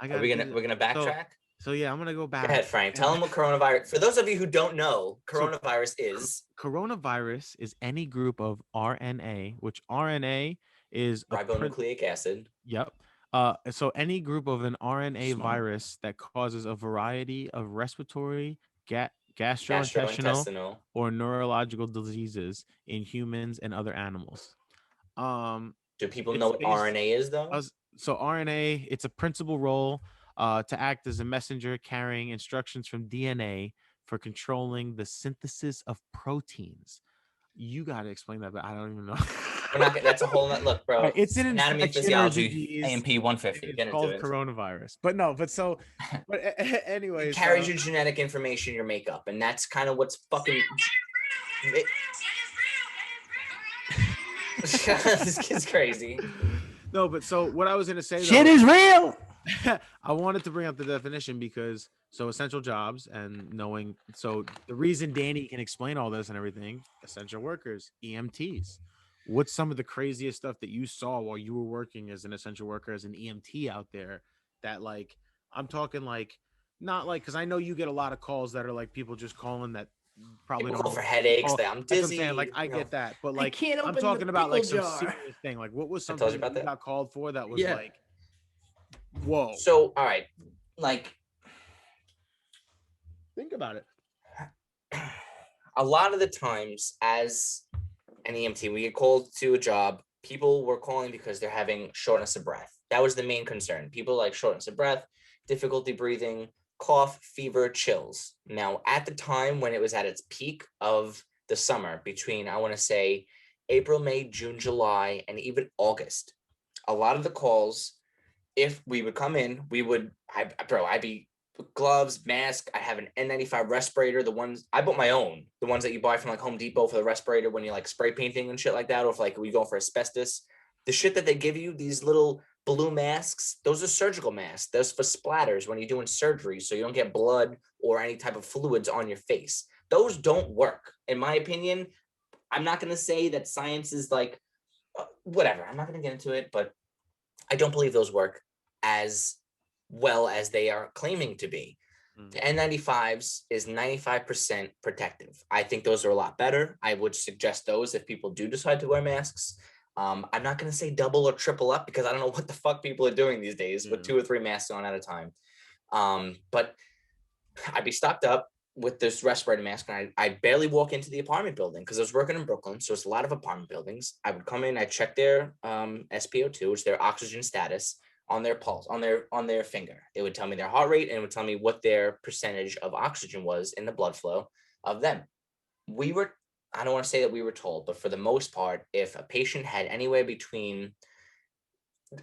I
Are
got.
we're gonna backtrack?
So yeah, I'm gonna go back.
Go ahead, Frank. Tell them what coronavirus. For those of you who don't know, coronavirus is
Coronavirus is any group of RNA, which RNA is a
ribonucleic acid.
Yep. So any group of an RNA
Smart.
virus that causes a variety of respiratory, gastrointestinal,
Gastrointestinal.
or neurological diseases in humans and other animals.
Do people
It's
know what
based-
RNA is though?
So RNA, it's a principal role to act as a messenger carrying instructions from DNA for controlling the synthesis of proteins. You got to explain that, but I don't even know.
We're not. That's a whole. Look, bro.
It's an
anatomy and
infection or
physiology.
disease.
AMP 150.
It's
Get
called
into it.
coronavirus. But no, anyways.
It carries your genetic information, your makeup, and that's kind of what's fucking. This kid's crazy.
No, but so what I was gonna say
Shit
though,
is real.
I wanted to bring up the definition because so essential jobs and knowing so the reason Danny can explain all this and everything, essential workers, EMTs. What's some of the craziest stuff that you saw while you were working as an essential worker as an EMT out there that like I'm talking like not like because I know you get a lot of calls that are like people just calling that probably
People
don't
call for
know
headaches.
call-
That I'm
That's what I'm
dizzy.
saying. Like I
you know.
get that, but
I
like
can't
I'm
open
talking
the
about like
pickle
some
jar.
serious thing. Like what was
I told
something
you
that
about
you
that.
got called for that was
Yeah.
like, whoa?
So, all right, like
Think about it.
a lot of the times as an EMT, we get called to a job. People were calling because they're having shortness of breath. That was the main concern. People like shortness of breath, difficulty breathing, cough, fever, chills. Now, at the time when it was at its peak of the summer, between I want to say April, May, June, July, and even August, a lot of the calls, if we would come in, I'd be gloves, mask. I have an N95 respirator. The ones I bought my own, the ones that you buy from like Home Depot for the respirator when you're like spray painting and shit like that, or if like we go for asbestos. The shit that they give you, these little blue masks, those are surgical masks. Those for splatters when you're doing surgery, so you don't get blood or any type of fluids on your face. Those don't work, in my opinion. I'm not gonna say that science is like whatever. I'm not gonna get into it, but I don't believe those work as well as they are claiming to be. The N95s is 95% protective. I think those are a lot better. I would suggest those if people do decide to wear masks. I'm not going to say double or triple up because I don't know what the fuck people are doing these days with 2 or 3 masks on at a time. But I'd be stocked up with this respirator mask, and I barely walk into the apartment building because I was working in Brooklyn, so it's a lot of apartment buildings. I would come in, I check their SpO2, which is their oxygen status, on their pulse, on their finger. It would tell me their heart rate and it would tell me what their percentage of oxygen was in the blood flow of them. I don't want to say that we were told, but for the most part, if a patient had anywhere between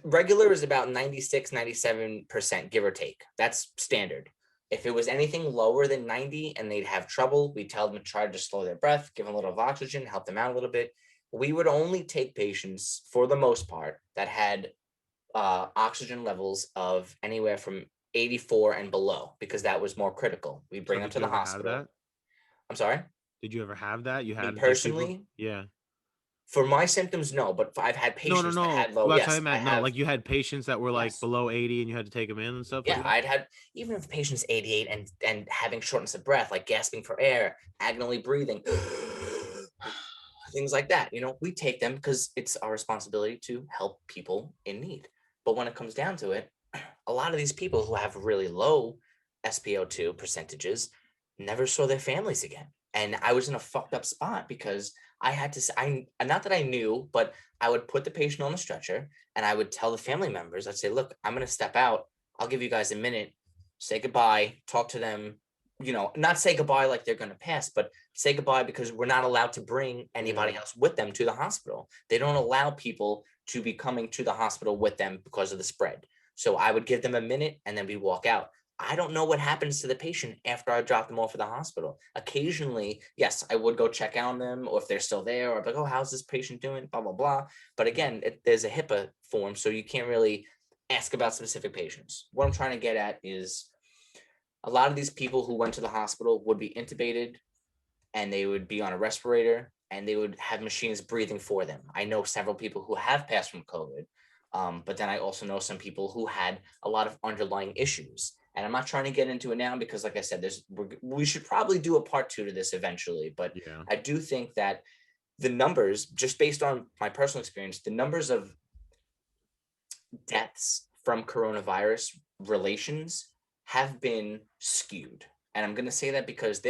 regular is about 96, 97%, give or take. That's standard. If it was anything lower than 90 and they'd have trouble, we tell them to try to slow their breath, give them a little of oxygen, help them out a little bit. We would only take patients, for the most part, that had oxygen levels of anywhere from 84 and below, because that was more critical. We bring them to the hospital. I'm sorry?
Did you ever have that? You
Me
had
personally?
Yeah.
For my symptoms, no, but I've had patients that had low.
Well,
Yes,
that's what I meant. No, like you had patients that were like
Yes.
below 80 and you had to take them in and stuff.
Yeah,
like that?
I'd had, even if the patient's 88 and having shortness of breath, like gasping for air, agonally breathing, things like that. We take them because it's our responsibility to help people in need. But when it comes down to it, a lot of these people who have really low SpO2 percentages never saw their families again. And I was in a fucked up spot because I had to, not that I knew, but I would put the patient on the stretcher and I would tell the family members, I'd say, look, I'm going to step out. I'll give you guys a minute, say goodbye, talk to them, not say goodbye like they're going to pass, but say goodbye because we're not allowed to bring anybody else with them to the hospital. They don't allow people to be coming to the hospital with them because of the spread. So I would give them a minute and then we walk out. I don't know what happens to the patient after I drop them off at the hospital. Occasionally, yes, I would go check on them or if they're still there or like, oh, how's this patient doing? Blah, blah, blah. But again, there's a HIPAA form, so you can't really ask about specific patients. What I'm trying to get at is a lot of these people who went to the hospital would be intubated and they would be on a respirator and they would have machines breathing for them. I know several people who have passed from COVID, but then I also know some people who had a lot of underlying issues. And I'm not trying to get into it now because, like I said, we should probably do a part 2 to this eventually. But
Yeah.
I do think that the numbers, just based on my personal experience, the numbers of deaths from coronavirus relations have been skewed. And I'm going to say that because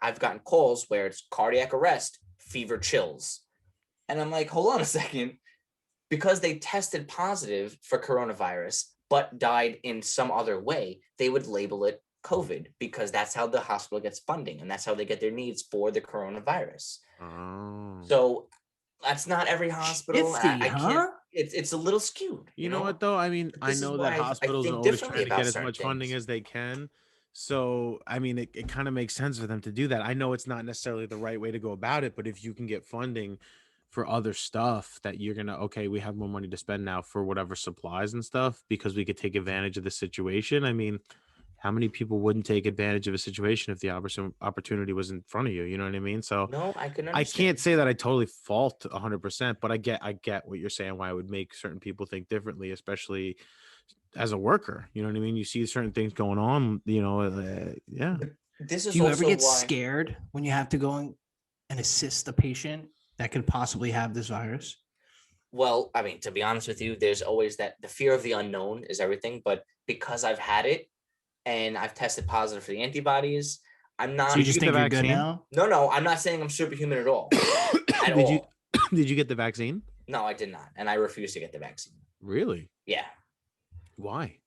I've gotten calls where it's cardiac arrest, fever, chills. And I'm like, hold on a second. Because they tested positive for coronavirus, but died in some other way, they would label it COVID because that's how the hospital gets funding and that's how they get their needs for the coronavirus.
Oh.
So that's not every hospital.
Shifty,
I
huh?
can't. It's a little skewed.
You know what though? I mean, I
This is
know
why
that
I
hospitals are
think
always
differently
trying to
about
get as
certain
much funding
things.
as they can. So, I mean, it kind of makes sense for them to do that. I know it's not necessarily the right way to go about it, but if you can get funding for other stuff that you're gonna, okay, we have more money to spend now for whatever supplies and stuff because we could take advantage of the situation. I mean, how many people wouldn't take advantage of a situation if the opportunity was in front of you? You know what I mean? So
No, I can
I
understand.
can't say that I totally fault 100%, but I get what you're saying. Why it would make certain people think differently, especially as a worker. You know what I mean? You see certain things going on. Yeah.
This
Do
is
you ever
also
get
why.
scared when you have to go and assist a patient that could possibly have this virus?
Well, I mean, to be honest with you, there's always the fear of the unknown is everything. But because I've had it and I've tested positive for the antibodies, I'm not.
So you
Did you
just
get the
think you're good
vaccine?
now?
No, I'm not saying I'm superhuman at all. At
Did you
all.
did you get the vaccine?
No, I did not, and I refuse to get the vaccine.
Really?
Yeah.
Why?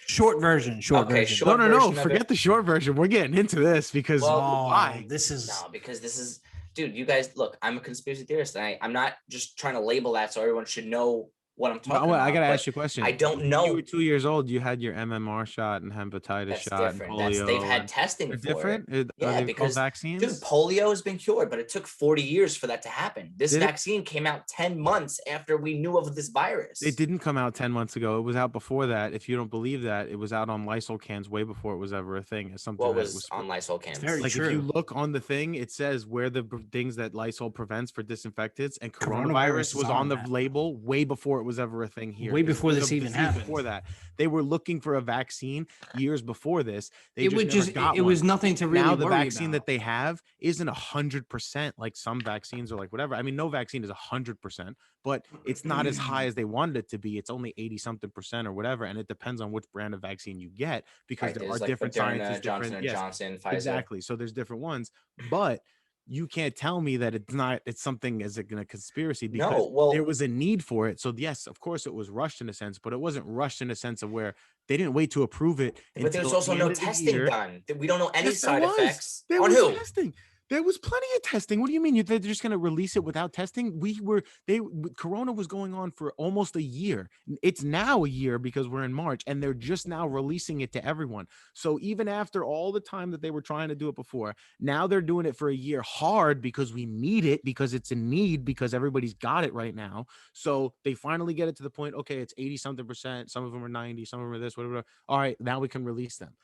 Short version.
Okay,
version.
short
No.
version of
Forget
it.
the short version. We're getting into this because
Well,
why?
This is
No, because this is, dude. You guys, look. I'm a conspiracy theorist, and I'm not just trying to label that so everyone should know what I'm talking about.
I gotta
but
ask you a question.
I don't
When
know.
you were 2 years old, you had your MMR shot and hepatitis
That's
shot
different.
and polio.
They've had
and-
testing
They're
for
different.
it.
Are
Yeah,
they
because
called vaccines?
dude, polio has been cured, but it took 40 years for that to happen. This
Did it?
vaccine came out 10 months after we knew of this virus.
It didn't come out 10 months ago. It was out before that. If you don't believe that, it was out on Lysol cans way before it was ever a thing. It's something
What
that
was on Lysol cans?
very
like
true.
if you look on the thing, it says where the things that Lysol prevents for disinfectants, and
Coronavirus
coronavirus
is
was on the
that.
label way before it was ever a thing here.
Way
It's
before
the
this even
disease
happened.
Before that, they were looking for a vaccine years before this. They
it would
never
just
got
it
one.
was nothing to really
Now the
worry
vaccine
about.
that they have isn't 100% like some vaccines or like whatever. I mean, no vaccine is 100%, but it's not as high as they wanted it to be. It's only 80 something percent or whatever, and it depends on which brand of vaccine you get because
Right,
there
there's
are
like
different
Moderna,
scientists,
Johnson
different
and Johnson, Pfizer.
exactly. So there's different ones, but you can't tell me that it's something as a conspiracy because
No, well,
there was a need for it. So yes, of course it was rushed in a sense, but it wasn't rushed in a sense of where they didn't wait to approve it.
but there's
until
also
the
no
end of the
testing
year.
done. We don't know any
Yes, there
side
was.
effects.
There
On
was
who?
testing. There was plenty of testing. What do you mean? They're just going to release it without testing? Corona was going on for almost a year. It's now a year because we're in March and they're just now releasing it to everyone. So even after all the time that they were trying to do it before, now they're doing it for a year hard because we need it, because it's a need, because everybody's got it right now. So they finally get it to the point, okay, it's 80 something percent. Some of them are 90, some of them are this, whatever. All right, now we can release them.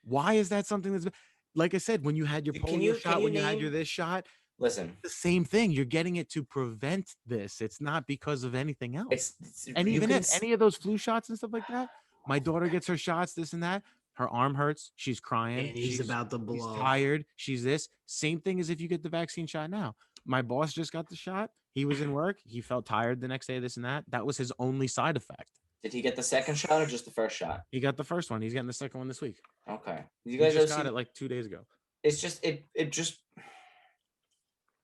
Why is that something that's, like I said, when you had your polio shot, when you had your this shot,
Listen,
the same thing. You're getting it to prevent this. It's not because of anything else.
it's
And
you
even
can
if any of those flu shots and stuff like that, my daughter gets her shots, this and that, Her arm hurts. She's crying.
And he's about to
She's
blow.
tired. She's this. Same thing as if you get the vaccine shot now. My boss just got the shot. He was in work. He felt tired the next day, this and that. That was his only side effect.
Did he get the second shot or just the first shot?
He got the first one. He's getting the second one this week.
Okay. You
He
guys
just
ever
got
see?
it like 2 days ago.
It's just it just.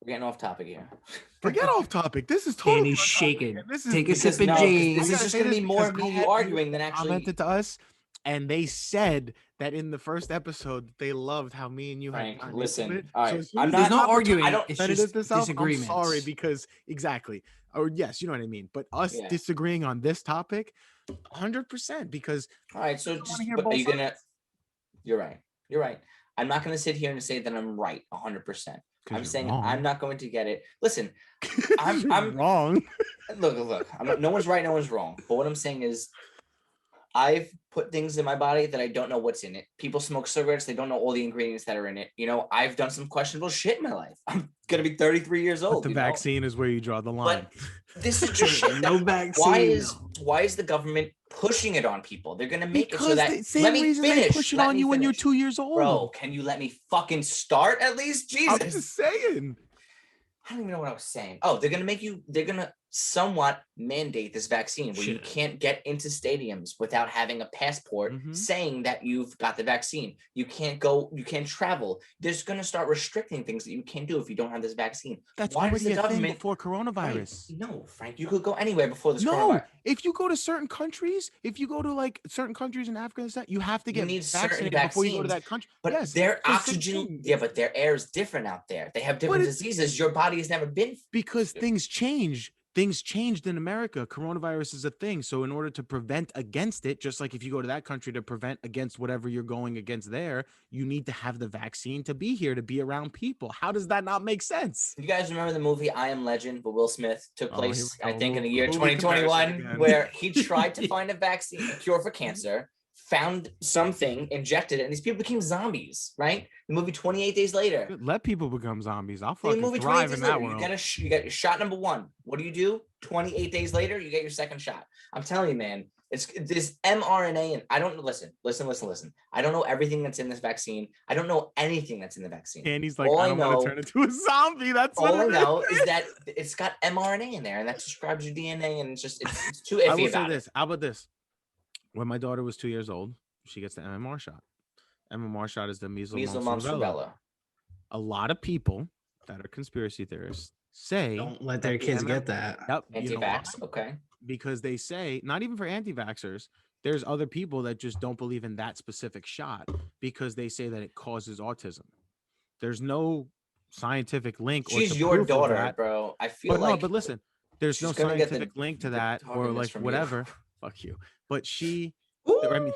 We're getting off topic here.
Forget off topic. This is totally
Danny's
on topic,
shaking.
and This is
Take a
Because
sip of
no,
James.
this is just gonna be more of me and you arguing than actually.
commented to us, and they said that in the first episode they loved how me and you had
Frank,
gotten into
listen.
it.
All
So
right,
as soon
I'm
as
not.
There's no
the topic
arguing.
I don't.
It's
edited
just
this out, I'm
disagreements.
sorry because exactly. Or yes, you know what I mean. But us
Yeah.
disagreeing on this topic, 100%, because
All right, so
I wanna
just.
hear
But are
both
you gonna?
sides.
You're right. You're right. I'm not gonna sit here and say that I'm right 100%.
'Cause
I'm
you're
saying
wrong.
I'm not going to get it. Listen, I'm-
You're
I'm-
wrong.
look. I'm not, no one's right, no one's wrong. But what I'm saying is, I've put things in my body that I don't know what's in it. People smoke cigarettes, they don't know all the ingredients that are in it. You know, I've done some questionable shit in my life. I'm gonna be 33 years
But
old.
the
you know?
vaccine is where you draw the line.
This is just shit.
No
that-
vaccine.
why is the government pushing it on people? They're gonna make it so
Because
that
the same
let me
reason
finish.
they push it
let
on
me
you when you're
finish.
2 years old.
Bro, can you let me fucking start at least?
I'm
Jesus.
just saying.
I don't even know what I was saying. Oh, they're gonna somewhat mandate this vaccine where you
Shit.
can't get into stadiums without having a passport
Mhm.
saying that you've got the vaccine. You can't go, you can't travel. There's gonna start restricting things that you can't do if you don't have this vaccine.
That's
Why does
already
the
a thing
government
before
Frank,
coronavirus.
no, Frank, you could go anywhere before this
No,
coronavirus.
if you go to certain countries, if you go to like certain countries in Afghanistan, you have to
You
get
need certain
vaccinated before you go to
vaccines,
that country.
But
Yes,
their
so same
oxygen,
thing.
yeah, but their air is different out there. They have different
it's-
diseases your body has never been.
Because things change. Things changed in America. Coronavirus is a thing. So in order to prevent against it, just like if you go to that country to prevent against whatever you're going against there, you need to have the vaccine to be here, to be around people. How does that not make sense?
You guys remember the movie I Am Legend, where Will Smith took
Oh, here we
place, I
go.
think, in the
Movie
year
comparison
2021,
again.
where he tried to find a vaccine, a cure for cancer, found something, injected it, and these people became zombies, right? The movie 28 Days Later.
Let people become zombies. I'll
The
fucking
movie 28
thrive
Days
in
Later.
that
You
world.
get you got your shot number 1. What do? 28 days later, you get your second shot. I'm telling you, man, it's this mRNA, and I don't listen. I don't know everything that's in this vaccine. I don't know anything that's in the vaccine.
And he's like,
All
I
I
don't want
know-
to turn into a zombie. That's
All
what
I
it
know
is.
is that it's got mRNA in there, and that describes your DNA, and it's too
I will
iffy
say
about it.
this. How about this? When my daughter was 2 years old, she gets the MMR shot. MMR shot is the measles,
Measles,
mumps,
mumps,
rubella.
rubella.
A lot of people that are conspiracy theorists say
Don't let
that
their
the
kids
MM
get that.
Yep, you know why?
Anti-vax. Okay.
Because they say, not even for anti-vaxxers, there's other people that just don't believe in that specific shot because they say that it causes autism. There's no scientific link. or
She's
to
your
proof of
daughter,
that.
bro. I feel
But
like
no, but listen, there's no
she's gonna get the-
scientific link to
the
that or
targetness
like
from you.
whatever. Fuck you. But I mean,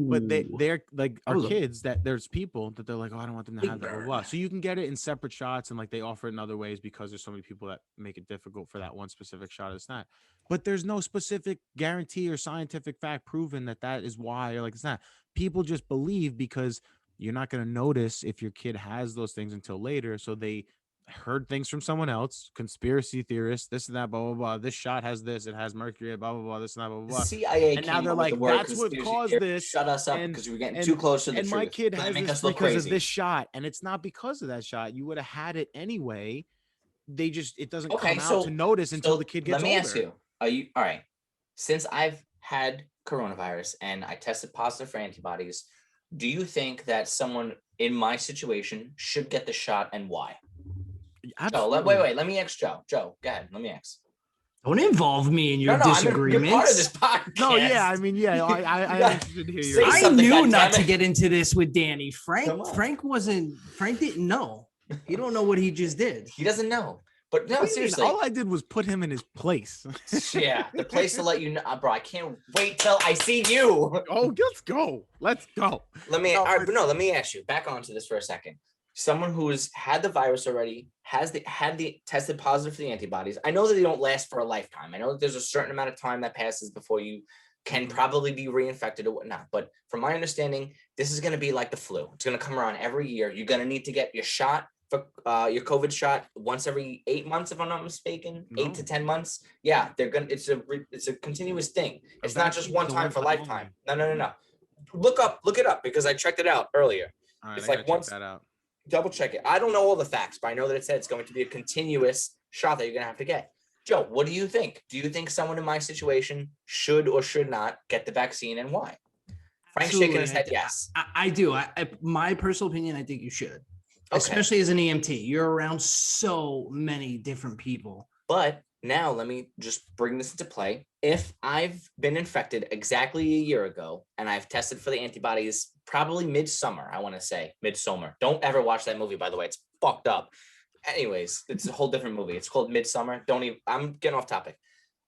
but
Ooh.
they're like our
Hold on.
kids that there's people that they're like, oh, I don't want them to
Big
have that. Blah,
burn.
blah, blah. So you can get it in separate shots and like they offer it in other ways because there's so many people that make it difficult for that one specific shot. It's not, but there's no specific guarantee or scientific fact proven that that is why or like it's not. People just believe because you're not going to notice if your kid has those things until later. So they heard things from someone else, conspiracy theorists, this and that, blah, blah, blah. This shot has this, it has mercury, blah, blah, blah, this and that, blah, blah,
the
blah.
CIA
And now
came
they're
up with
like,
the word
that's what
conspiracy
caused
theory.
this,
Shut us up
and-
because we're getting
and-
too close to the
and
truth.
my kid
They
has
make
this
us look
because of
crazy.
this shot, and it's not because of that shot. You would have had it anyway. It doesn't
Okay,
come
so-
out to notice until
So
the kid gets
let me
older.
ask you: Are you all right? Since I've had coronavirus and I tested positive for antibodies, do you think that someone in my situation should get the shot, and why? Joe, wait. Let me ask Joe. Joe, go ahead. Let me ask.
Don't involve me in your
You're part
disagreements.
of this podcast.
No, yeah, I mean, yeah,
You
I'm
gotta
interested to hear
say
your.
I
something,
knew not
goddammit.
to get into this with Danny.
Come on.
Frank didn't know. He don't know what he just did.
He doesn't know. But no,
What do you mean?
seriously.
All I did was put him in his place.
Yeah, the place to let you know, bro. I can't wait till I see you.
Oh, let's go. Let's go.
Let me
No,
all right,
but-
but no, let me ask you back onto this for a second. Someone who's had the virus already, had the tested positive for the antibodies. I know that they don't last for a lifetime. I know that there's a certain amount of time that passes before you can probably be reinfected or whatnot. But from my understanding, this is going to be like the flu. It's going to come around every year. You're going to need to get your shot for your COVID shot once every 8 months, if I'm not mistaken, 8 to
No.
10 months. Yeah, they're gonna. It's a continuous thing. It's not just
vaccine's
one
a
time for
one-time
lifetime.
only.
No.
look it up because I checked it out earlier.
All right,
It's
I
like
gotta check
once-
that out.
Double check it. I don't know all the facts, but I know that it said it's going to be a continuous shot that you're going to have to get. Joe, what do you think? Do you think someone in my situation should or should not get the vaccine, and why? Frank's shaking his head yes.
I do. My personal opinion, I think you should, especially as an EMT. You're around so many different people.
But now let me just bring this into play. If I've been infected exactly a year ago and I've tested for the antibodies probably midsummer, I want to say midsummer. Don't ever watch that movie, by the way. It's fucked up. Anyways, it's a whole different movie. It's called Midsummer. Don't even, I'm getting off topic.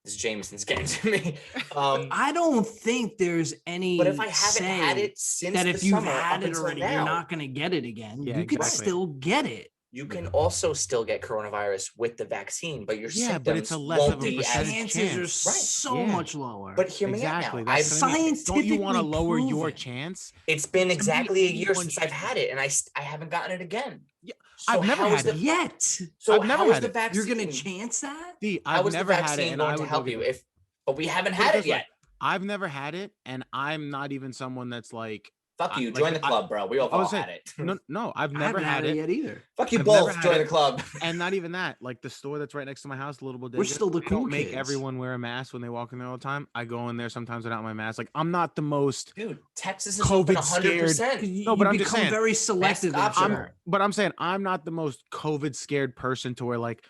This Jameson's getting to me.
I don't think there's any.
But if I haven't had it since
that
the
if you've
summer
had
up
it already,
until
you're
now,
not going to get it again.
Yeah,
You could
exactly.
still get it.
you can also still get coronavirus with the vaccine, but your
Yeah,
symptoms
but it's a less
won't
of a
be as.
percentage
Chances are
chance.
Right.
so
Yeah.
much lower.
But hear me
Exactly.
out now.
That's what I mean. Don't you want to
scientifically
lower your
proven.
chance?
It's been
To me,
exactly a year
anyone
since I've
should.
had it, and I haven't gotten it again.
Yeah,
So
I've never
how is
had
the,
it.
Yet
So
I've never
how is
had
the
it.
vaccine?
you're going to chance that?
See,
How
I've
is the
never had it,
vaccine
and
going
I
to
would
help
go
you?
get it.
But we haven't
Put it
had it
this way,
yet.
I've never had it, and I'm not even someone that's like.
Fuck you.
like,
Join the club, bro. We all
I was
had
saying,
it.
No, I've
I
never
haven't
had it.
yet either.
Fuck you
I've never
both.
had
Join
it.
the club.
And not even that, like the store that's right next to my house, a little bodega.
We're still the
they
cool
don't make
kids.
everyone wear a mask when they walk in there all the time. I go in there sometimes without my mask. Like I'm not the most.
Dude, Texas is open
COVID scared.
100%.
No, but
you
I'm just
become
saying,
very selective.
Mask
in
optional.
sure.
But I'm saying I'm not the most COVID scared person to where like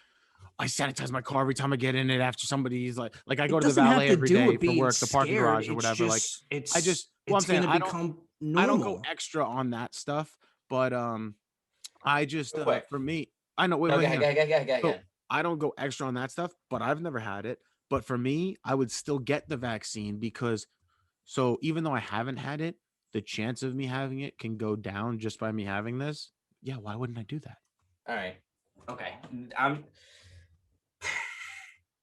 I sanitize my car every time I get in it after somebody's like I go
It
to the
doesn't have
valet
to
every
do
day
with
for
being
work, the parking
scared.
garage or
It's
whatever. Like
just, it's,
I just well, I'm
it's
saying
going
I
to
don't
become normal.
I don't go extra on that stuff, but I just
Real quick.
for me I know wait,
No,
wait,
go
hang
ahead,
on.
go ahead.
So I don't go extra on that stuff, but I've never had it. But for me, I would still get the vaccine because so even though I haven't had it, the chance of me having it can go down just by me having this. Yeah, why wouldn't I do that?
All right. Okay.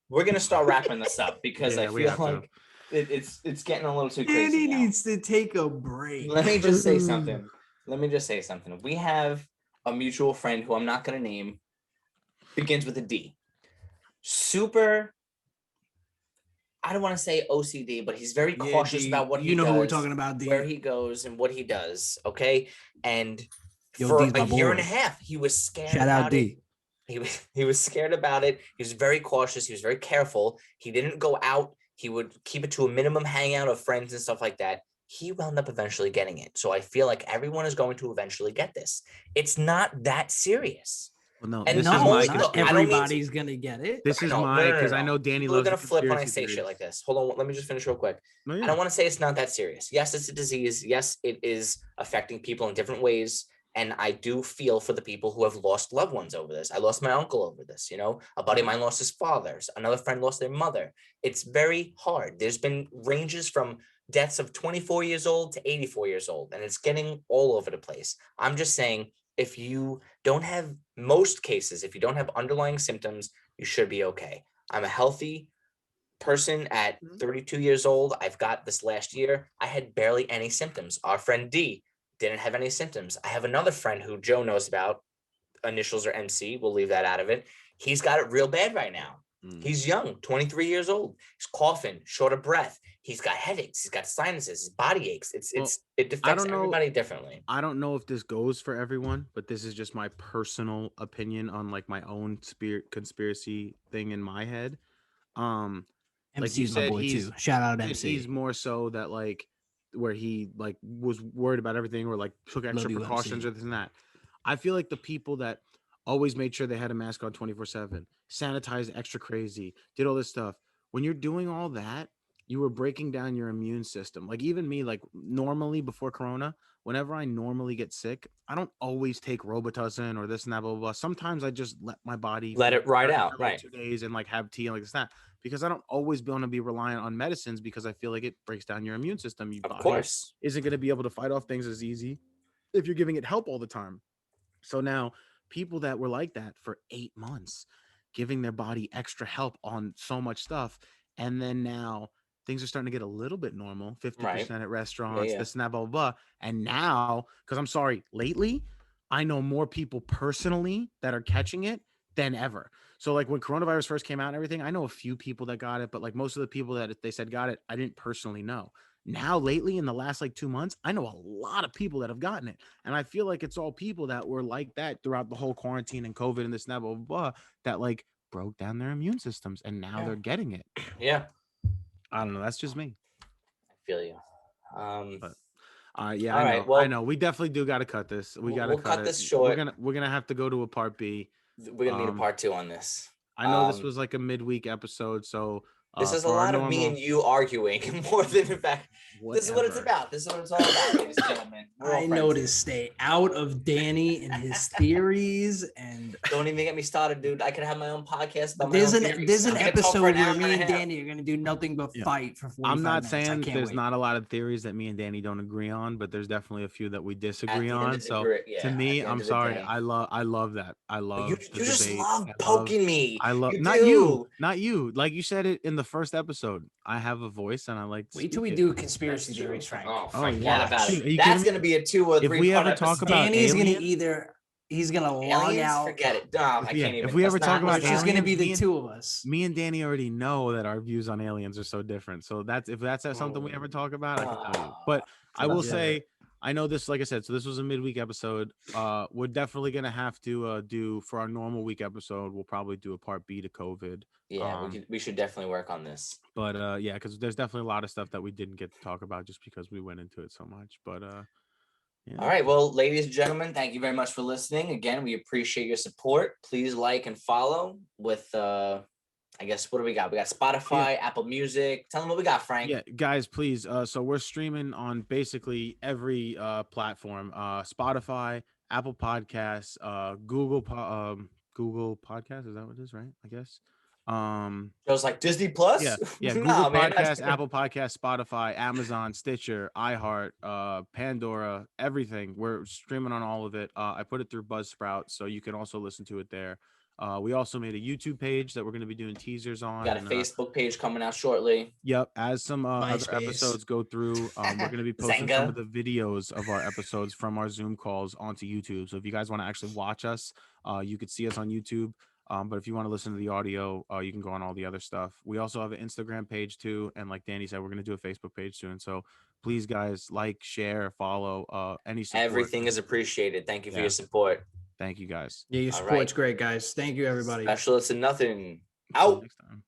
We're gonna start wrapping this up because
Yeah,
I
we
feel
have to.
like it's getting a little too crazy
Danny
now.
needs to take a break.
Let me just say something. We have a mutual friend who I'm not gonna name. Begins with a D. Super. I don't want to say OCD, but he's very
Yeah,
cautious
D,
about what
you
he
know
does,
who we're talking about, D.
where he goes, and what he does. Okay, and
Yo,
for
D's
a
my
year and a
boy.
half, he was scared.
Shout out
about it.
D.
He was scared about it. He was very cautious. He was very careful. He didn't go out. He would keep it to a minimum hangout of friends and stuff like that. He wound up eventually getting it. So I feel like everyone is going to eventually get this. It's not that serious.
Well, no,
And
this
no,
is my
look,
not
I don't mean to-
everybody's gonna get it.
This
I
is
know.
my
No.
because I know Danny
People are
loves
gonna
the
flip when I
conspiracy
say shit
theories.
like this. Hold on, let me just finish real quick.
No,
I
yeah.
don't want to say it's not that serious. Yes, it's a disease. Yes, it is affecting people in different ways. And I do feel for the people who have lost loved ones over this. I lost my uncle over this, a buddy of mine lost his father. Another friend lost their mother. It's very hard. There's been ranges from deaths of 24 years old to 84 years old, and it's getting all over the place. I'm just saying, if you don't have most cases, if you don't have underlying symptoms, you should be okay. I'm a healthy person at 32 years old. I've got this last year. I had barely any symptoms. Our friend D didn't have any symptoms. I have another friend who Joe knows about. Initials are MC. We'll leave that out of it. He's got it real bad right now. He's young, 23 years old. He's coughing, short of breath. He's got headaches. He's got sinuses. His body aches. It affects everybody differently.
I don't know if this goes for everyone, but this is just my personal opinion on like my own conspiracy thing in my head. Like you
MC's my
said,
boy too. Shout out
he's
MC.
more so that like where he like was worried about everything or like took extra
Love you,
precautions
MC.
or this and that. I feel like the people that always made sure they had a mask on 24/7, sanitized extra crazy, did all this stuff. When you're doing all that, you were breaking down your immune system. Like even me, like normally before Corona, whenever I normally get sick, I don't always take Robitussin or this and that, blah, blah, blah. Sometimes I just let my body
Let it ride
for,
out,
like,
right?
2 days and like have tea and like this and that. Because I don't always want to be reliant on medicines because I feel like it breaks down your immune system. Your
Of
body
course.
isn't going to be able to fight off things as easy if you're giving it help all the time. So now people that were like that for 8 months, giving their body extra help on so much stuff. And then now things are starting to get a little bit normal, 50% at restaurants, this and that, blah, blah, blah. And now, because I'm sorry, lately, I know more people personally that are catching it than ever. So like when coronavirus first came out and everything, I know a few people that got it, but like most of the people that they said got it, I didn't personally know. Now, lately, in the last like 2 months, I know a lot of people that have gotten it. And I feel like it's all people that were like that throughout the whole quarantine and COVID and this and that, blah, blah, blah, that like broke down their immune systems and now
Yeah.
they're getting it.
Yeah,
I don't know. That's just me.
I feel you.
But yeah,
All
I know.
right, well,
I know. We definitely do got to cut this. We got to
we'll cut
it.
this short.
We're gonna have to go to a part B.
We're gonna need a part 2 on this.
I know this was like a midweek episode, so
This is a
for our
lot of me and you arguing more than in fact. This is what it's
whatever.
about. This is what it's all about, ladies and gentlemen. We're all
I
friends
noticed. Stay out of Danny and his theories. And
here. Don't even get me started, dude. I could have my own podcast about
there's
my
an
own theories.
there's an
I'm gonna talk
episode
for an
where
hour
me
a
and
half.
Danny are gonna do nothing but
Yeah.
fight for 45
I'm not
minutes. I
saying
can't
there's
wait.
not a lot of theories that me and Danny don't agree on, but there's definitely a few that we
At
disagree
the end
on.
of the
So
grid, yeah,
to
at
me,
the end
I'm
of the
sorry.
day.
I love that. I
But
love
you
the
just
debate.
love
I love-
poking me.
I love
You
not
do.
you, not you. Like you said it in the first episode. I have a voice and I like to
Wait till
speak
we
it.
do conspiracy
That's true.
theories, Frank.
Oh,
Oh,
forget
yeah.
about
Dude, are
it.
you
That's
kidding me?
gonna be a 2 or 3
If we
part
ever talk
episode.
about
Danny's gonna
aliens?
he's gonna log
aliens,
out.
forget it. No, I
Yeah,
can't even.
if we ever
let's
talk
not-
about
It's just gonna be
aliens,
the
me and-
two of us.
Me and Danny already know that our views on aliens are so different. So if that's something we ever talk about, I can tell you. But I will
Yeah.
say, I know this, like I said, so this was a midweek episode. We're definitely gonna have to do for our normal week episode. We'll probably do a part B to COVID.
Yeah, we should definitely work on this.
But yeah, because there's definitely a lot of stuff that we didn't get to talk about just because we went into it so much. But yeah.
All right. Well, ladies and gentlemen, thank you very much for listening. Again, we appreciate your support. Please like and follow with I guess what do we got? We got Spotify, Apple Music. Tell them what we got, Frank.
Yeah, guys, please. So we're streaming on basically every platform: Spotify, Apple Podcasts, Google Podcasts. Is that what it is? Right? I guess.
It was like Disney Plus.
Yeah. Google
Nah, man,
Podcasts, Apple Podcasts, Spotify, Amazon, Stitcher, iHeart, Pandora, everything. We're streaming on all of it. I put it through Buzzsprout, so you can also listen to it there. We also made a YouTube page that we're going to be doing teasers on.
Got a Facebook page coming out shortly.
Yep. As some other
MySpace.
episodes go through, we're going to be posting some
Zanga.
of the videos of our episodes from our Zoom calls onto YouTube. So if you guys want to actually watch us, you could see us on YouTube. But if you want to listen to the audio, you can go on all the other stuff. We also have an Instagram page too. And like Danny said, we're going to do a Facebook page soon. So please, guys, like, share, follow, any support.
Everything is appreciated. Thank you for
Yeah.
your support.
Thank you, guys.
Yeah, your
All
support's
right.
great, guys. Thank you, everybody.
Specialists in nothing.
See you
Out.
next time.